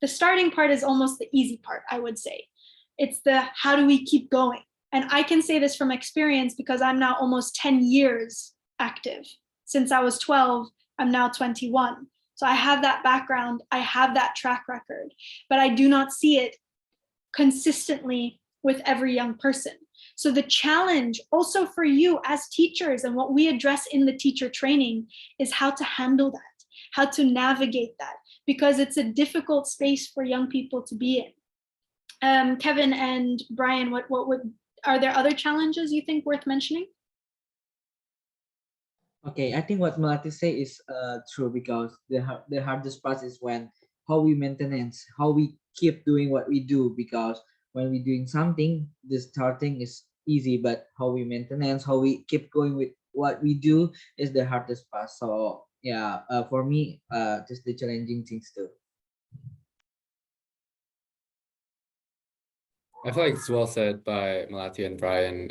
the starting part is almost the easy part, I would say. It's the how do we keep going? And I can say this from experience because I'm now almost 10 years active. Since I was 12, I'm now 21. So I have that background, I have that track record, but I do not see it consistently with every young person. So the challenge also for you as teachers, and what we address in the teacher training, is how to handle that, how to navigate that, because it's a difficult space for young people to be in. Kevin and Brian, are there other challenges you think worth mentioning? Okay, I think what Melati say is true, because the hardest part is when how we maintenance, how we keep doing what we do, because when we're doing something, the starting is easy, but how we maintenance, how we keep going with what we do is the hardest part. So yeah, for me, just the challenging things too. I feel like it's well said by Melati and Brian.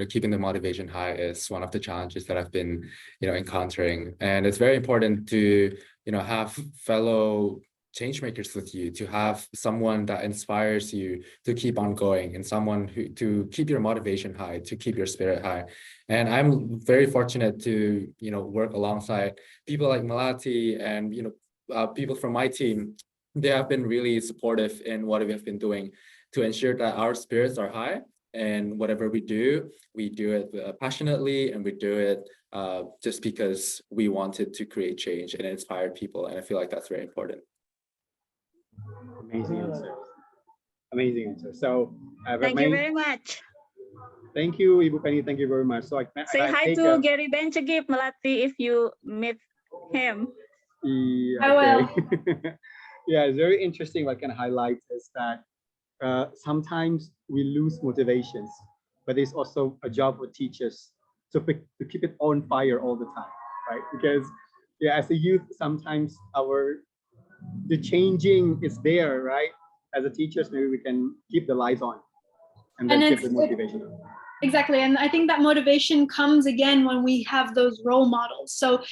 Keeping the motivation high is one of the challenges that I've been, encountering. And it's very important to, have fellow change makers with you, to have someone that inspires you to keep on going, and someone who to keep your motivation high, to keep your spirit high. And I'm very fortunate to, work alongside people like Melati and, people from my team. They have been really supportive in what we have been doing to ensure that our spirits are high, and whatever we do it passionately, and we do it just because we wanted to create change and inspire people. And I feel like that's very important. Amazing answer. Amazing answer. So, Thank you very much. Thank you, Ibu Penny. Thank you very much. So Say hi to Gary Benchagip, Melati, if you meet him. Yeah, I will. Yeah, it's very interesting. What can highlight is that sometimes we lose motivations, but it's also a job for teachers to keep it on fire all the time, right? Because as a youth, sometimes the changing is there, right? As a teachers, maybe we can keep the lights on and then keep the motivation up. Exactly. And I think that motivation comes again when we have those role models. So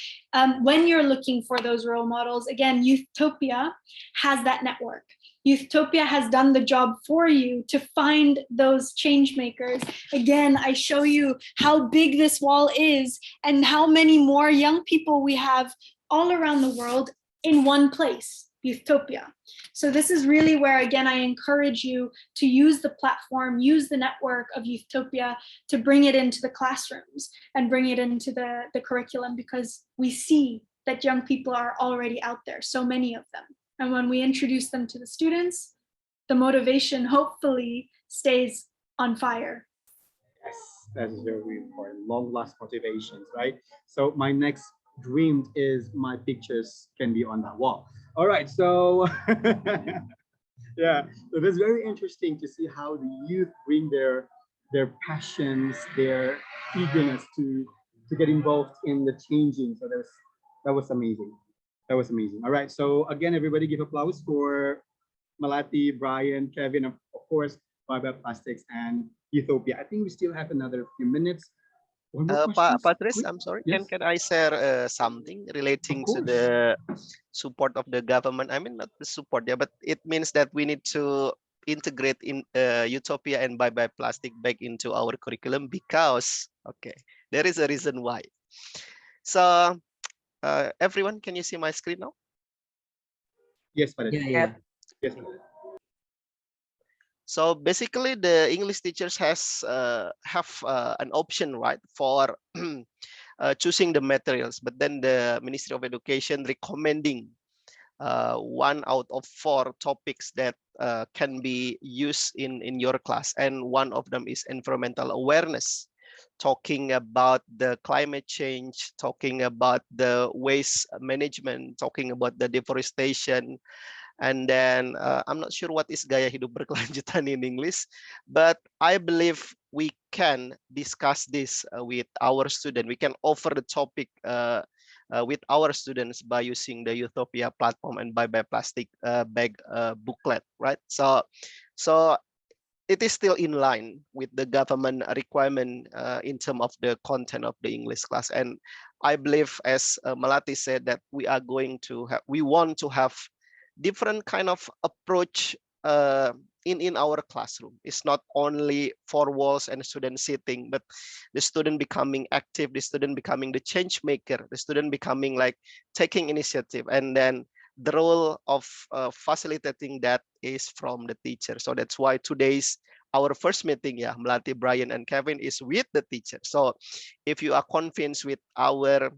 when you're looking for those role models, again, Youthtopia has that network. Youthtopia has done the job for you to find those change makers. Again, I show you how big this wall is and how many more young people we have all around the world in one place, Youthtopia. So this is really where, again, I encourage you to use the platform, use the network of Youthtopia to bring it into the classrooms and bring it into the curriculum, because we see that young people are already out there, so many of them. And when we introduce them to the students, the motivation hopefully stays on fire. Yes, that is very important. Long-last motivations, right? So my next dream is my pictures can be on that wall. All right, so yeah, so it's very interesting to see how the youth bring their passions, their eagerness to get involved in the changing. So that was amazing. That was amazing. All right, so again, everybody give applause for Melati, Brian, Kevin, of course, Bye Plastics and Youthtopia. I think we still have another few minutes. Patrice, I'm sorry. Yes. Can I share something relating to the support of the government? I mean, not the support, yeah, but it means that we need to integrate in Youthtopia and Bye Plastic back into our curriculum, because there is a reason why. So everyone, can you see my screen now? Yes, Patrice. Yeah. Yes. So basically, the English teachers have an option, right, for choosing the materials. But then the Ministry of Education recommending 1 out of 4 topics that can be used in your class, and one of them is environmental awareness, talking about the climate change, talking about the waste management, talking about the deforestation. And then I'm not sure what is gaya hidup berkelanjutan in English, but I believe we can discuss this with our student. We can offer the topic with our students by using the Youthtopia platform and Bye Plastic bag booklet, right? So it is still in line with the government requirement in terms of the content of the English class. And I believe, as Melati said, that we want to have different kind of approach in our classroom. It's not only 4 walls and student sitting, but the student becoming active, the student becoming the change maker, the student becoming like taking initiative, and then the role of facilitating that is from the teacher. So that's why today's our first meeting, Melati, Brian, and Kevin, is with the teacher. So if you are convinced with our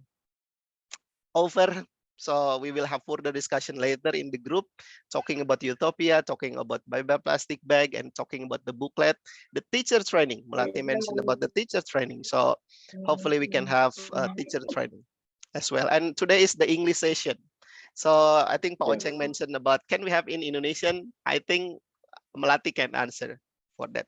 offer, so we will have further discussion later in the group, talking about Youthtopia, talking about Bye Plastic bag, and talking about the booklet, the teacher training. Melati mentioned about the teacher training. So hopefully we can have teacher training as well. And today is the English session. So I think Pak Ocheng mentioned about, can we have in Indonesian? I think Melati can answer for that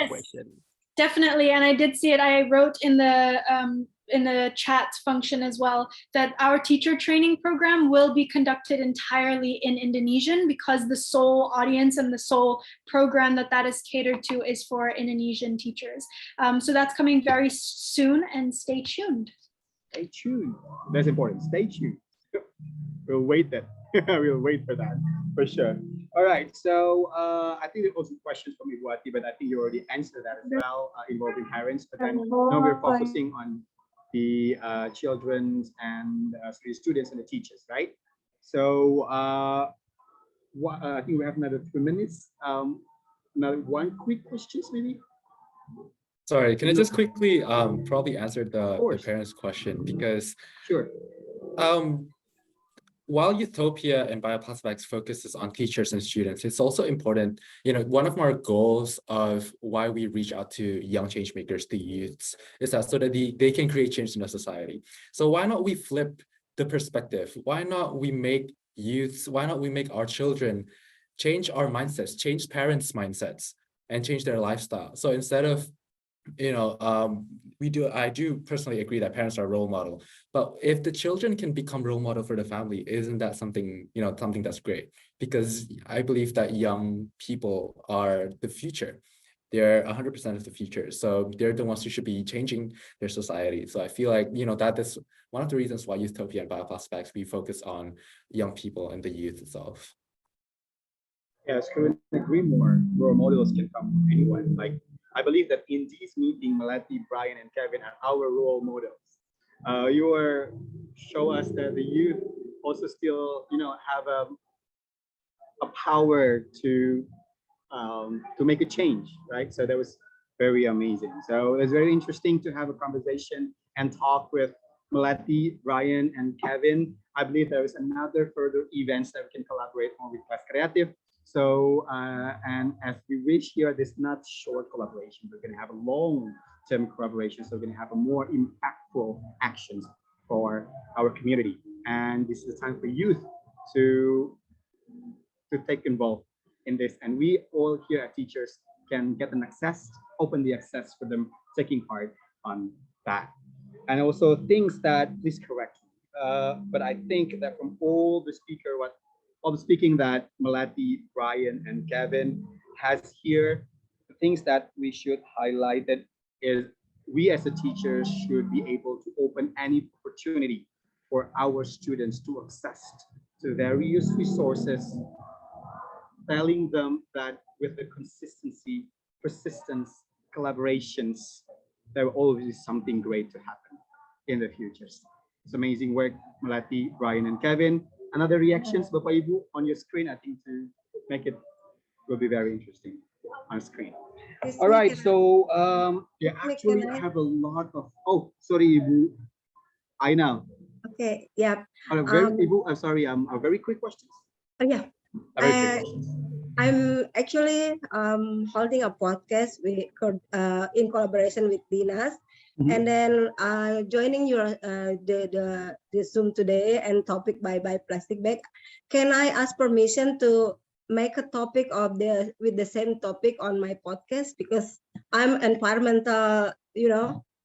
question. Definitely, and I did see it. I wrote in the chat function as well that our teacher training program will be conducted entirely in Indonesian because the sole audience and the sole program that is catered to is for Indonesian teachers. So that's coming very soon, and stay tuned. Stay tuned. That's important. Stay tuned. We'll wait that. We'll wait for that for sure. All right. So I think there are also questions from Ibuati, but I think you already answered that as well, involving parents. But then now we're focusing on the children and students and the teachers, right? So I think we have another 2 minutes. Another one quick questions maybe. Sorry, can I just quickly probably answer the parents' question, because sure. While Utopia and Bioplasmax focuses on teachers and students, it's also important, one of our goals of why we reach out to young change makers, the youths, is that so that they can create change in our society. So why not we flip the perspective? Why not we make our children change our mindsets, change parents' mindsets, and change their lifestyle? So instead of I do personally agree that parents are role model, but if the children can become role model for the family, isn't that something that's great? Because I believe that young people are the future. They're 100% of the future. So they're the ones who should be changing their society. So I feel like, that is one of the reasons why Utopia and Bioplasmax, we focus on young people and the youth itself. Yes, couldn't agree more. Role models can come from anyone. Like, I believe that in this meeting, Melati, Brian, and Kevin are our role models. You show us that the youth also still, have a power to make a change, right? So that was very amazing. So it's very interesting to have a conversation and talk with Melati, Brian, and Kevin. I believe there is another further events that we can collaborate on with Class Creative. So, and as we reach here, this not short collaboration, we're going to have a long-term collaboration. So we're going to have a more impactful actions for our community. And this is the time for youth to take involved in this. And we all here as teachers can get an access, open the access for them taking part on that. And also things that, please correct me, but I think that from all the speaking that Melati, Brian, and Kevin has here, the things that we should highlight that is we as a teachers should be able to open any opportunity for our students to access to various resources, telling them that with the consistency, persistence, collaborations, there will always be something great to happen in the future. It's amazing work, Melati, Brian, and Kevin. Another reactions, Bapak Ibu, on your screen, I think to make it will be very interesting on screen. All right, so yeah, actually I have a lot of, sorry, Ibu. I know. Okay, yeah. Ibu, I'm sorry, very quick questions. Oh yeah. I'm actually holding a podcast in collaboration with Dinas. And then joining your the Zoom today and topic by plastic bag. Can I ask permission to make a topic with the same topic on my podcast, because I'm environmental,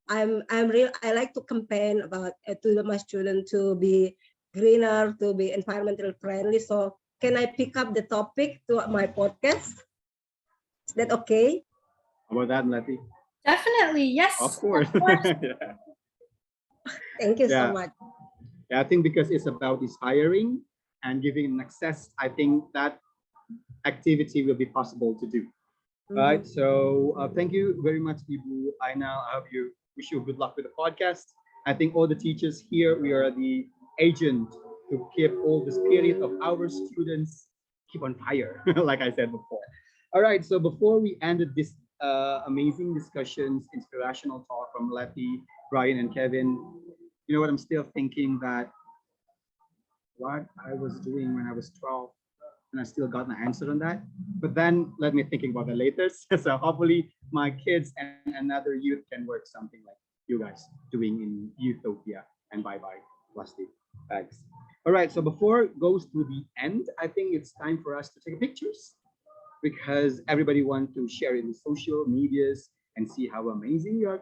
I like to campaign about to my students to be greener, to be environmental friendly. So can I pick up the topic to my podcast? Is that okay? How about that, Melati? Definitely, yes. Of course. Yeah. Thank you so much. Yeah, I think because it's about inspiring and giving an access, I think that activity will be possible to do. Right. So thank you very much, Ibu. I wish you good luck with the podcast. I think all the teachers here, we are the agent to keep all the spirit of our students keep on fire, like I said before. All right. So before we ended this amazing discussions, inspirational talk from Melati, Brian, and Kevin, you know what, I'm still thinking that what I was doing when I was 12, and I still got an answer on that. But then let me thinking about that later. So hopefully my kids and another youth can work something like you guys doing in Utopia and bye-bye plastic bags. All right, so before it goes to the end, I think it's time for us to take pictures, because everybody wants to share in social medias and see how amazing you are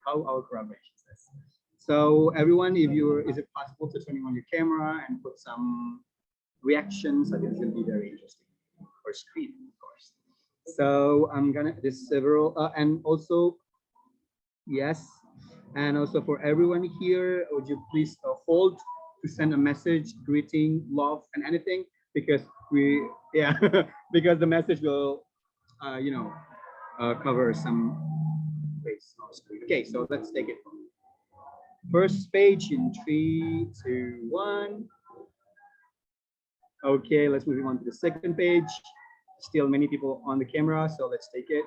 how our collaboration is. So everyone, is it possible to turn on your camera and put some reactions? I think it's gonna be very interesting. Or screen, of course. So there's several, and also, yes, and also for everyone here, would you please hold to send a message, greeting, love, and anything, because because the message will, cover some space on the screen. Okay, so let's take it from first page in 3, 2, 1. Okay, let's move on to the second page. Still many people on the camera, so let's take it.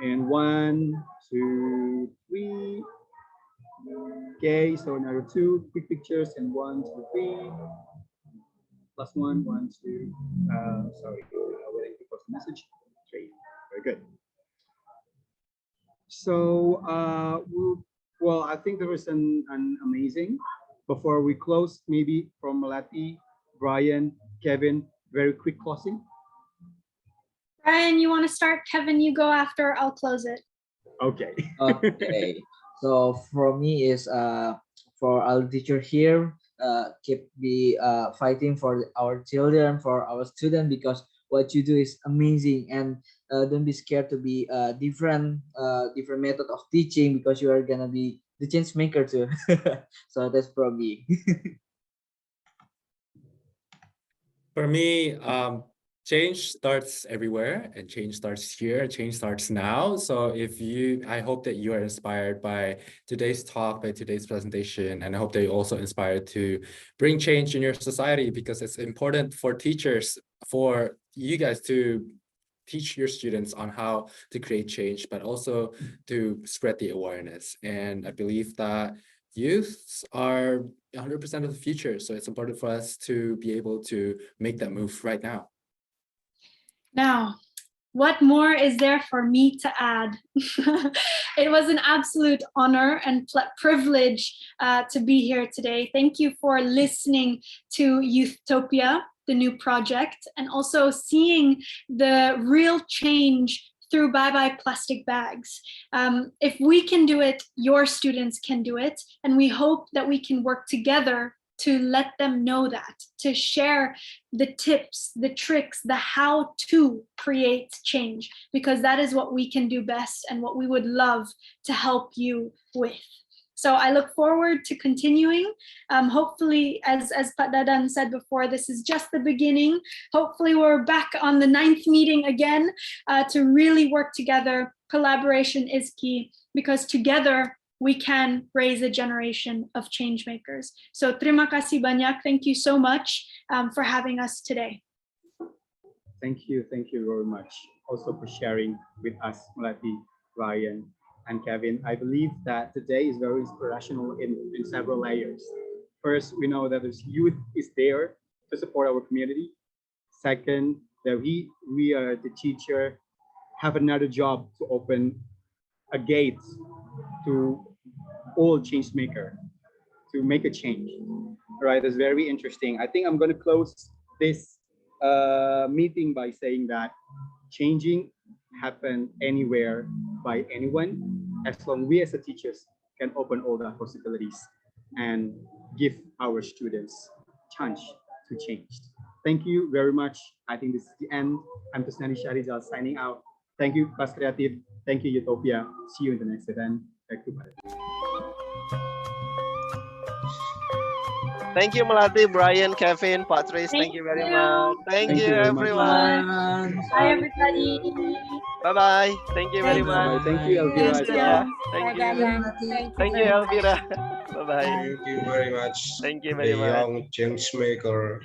And 1, 2, 3. Okay, so another 2 quick pictures, and 1, 2, 3. Plus 1, 1, 2. Sorry, waiting to post the message. 3. Very good. So, well, I think there was an amazing. Before we close, maybe from Melati, Brian, Kevin, very quick closing. Brian, you want to start? Kevin, you go after. I'll close it. Okay. Okay. So for me is for our teacher here, keep fighting for our children, for our students, because what you do is amazing, and don't be scared to be different method of teaching, because you are gonna be the change maker too. So that's for me. For me, change starts everywhere, and change starts here. Change starts now. So I hope that you are inspired by today's talk, by today's presentation, and I hope that you're also inspired to bring change in your society, because it's important for teachers, for you guys to teach your students on how to create change, but also to spread the awareness. And I believe that youths are 100% of the future. So it's important for us to be able to make that move right now. Now, what more is there for me to add? It was an absolute honor and privilege to be here today. Thank you for listening to Youthtopia, the new project, and also seeing the real change through Bye Bye Plastic Bags. If we can do it, your students can do it. And we hope that we can work together to let them know that, to share the tips, the tricks, the how to create change, because that is what we can do best and what we would love to help you with. So I look forward to continuing. Hopefully, as Pak Dadan said before, this is just the beginning. Hopefully we're back on the 9th meeting again to really work together. Collaboration is key, because together we can raise a generation of change makers. So terima kasih banyak. Thank you so much for having us today. Thank you very much. Also for sharing with us, Melati, Ryan, and Kevin. I believe that today is very inspirational in several layers. First, we know that this youth is there to support our community. Second, that we are the teacher, have another job to open a gate to all change maker to make a change. All right, that's very interesting. I think I'm going to close this meeting by saying that changing happen anywhere by anyone, as long we as the teachers can open all the possibilities and give our students chance to change. Thank you very much. I think this is the end. I'm Tusnani Sharizal signing out. Thank you, Class Creative. Thank you, Youthtopia. See you in the next event. Thank you. Thank you, Melati, Brian, Kevin, Patrice. Thank you very much. Thank you, everyone. Bye, everybody. Bye-bye. Thank you very much. Thank you, Elvira. Thank you. Thank you, Elvira. Bye-bye. Thank you very much. Thank you very much. The young change maker.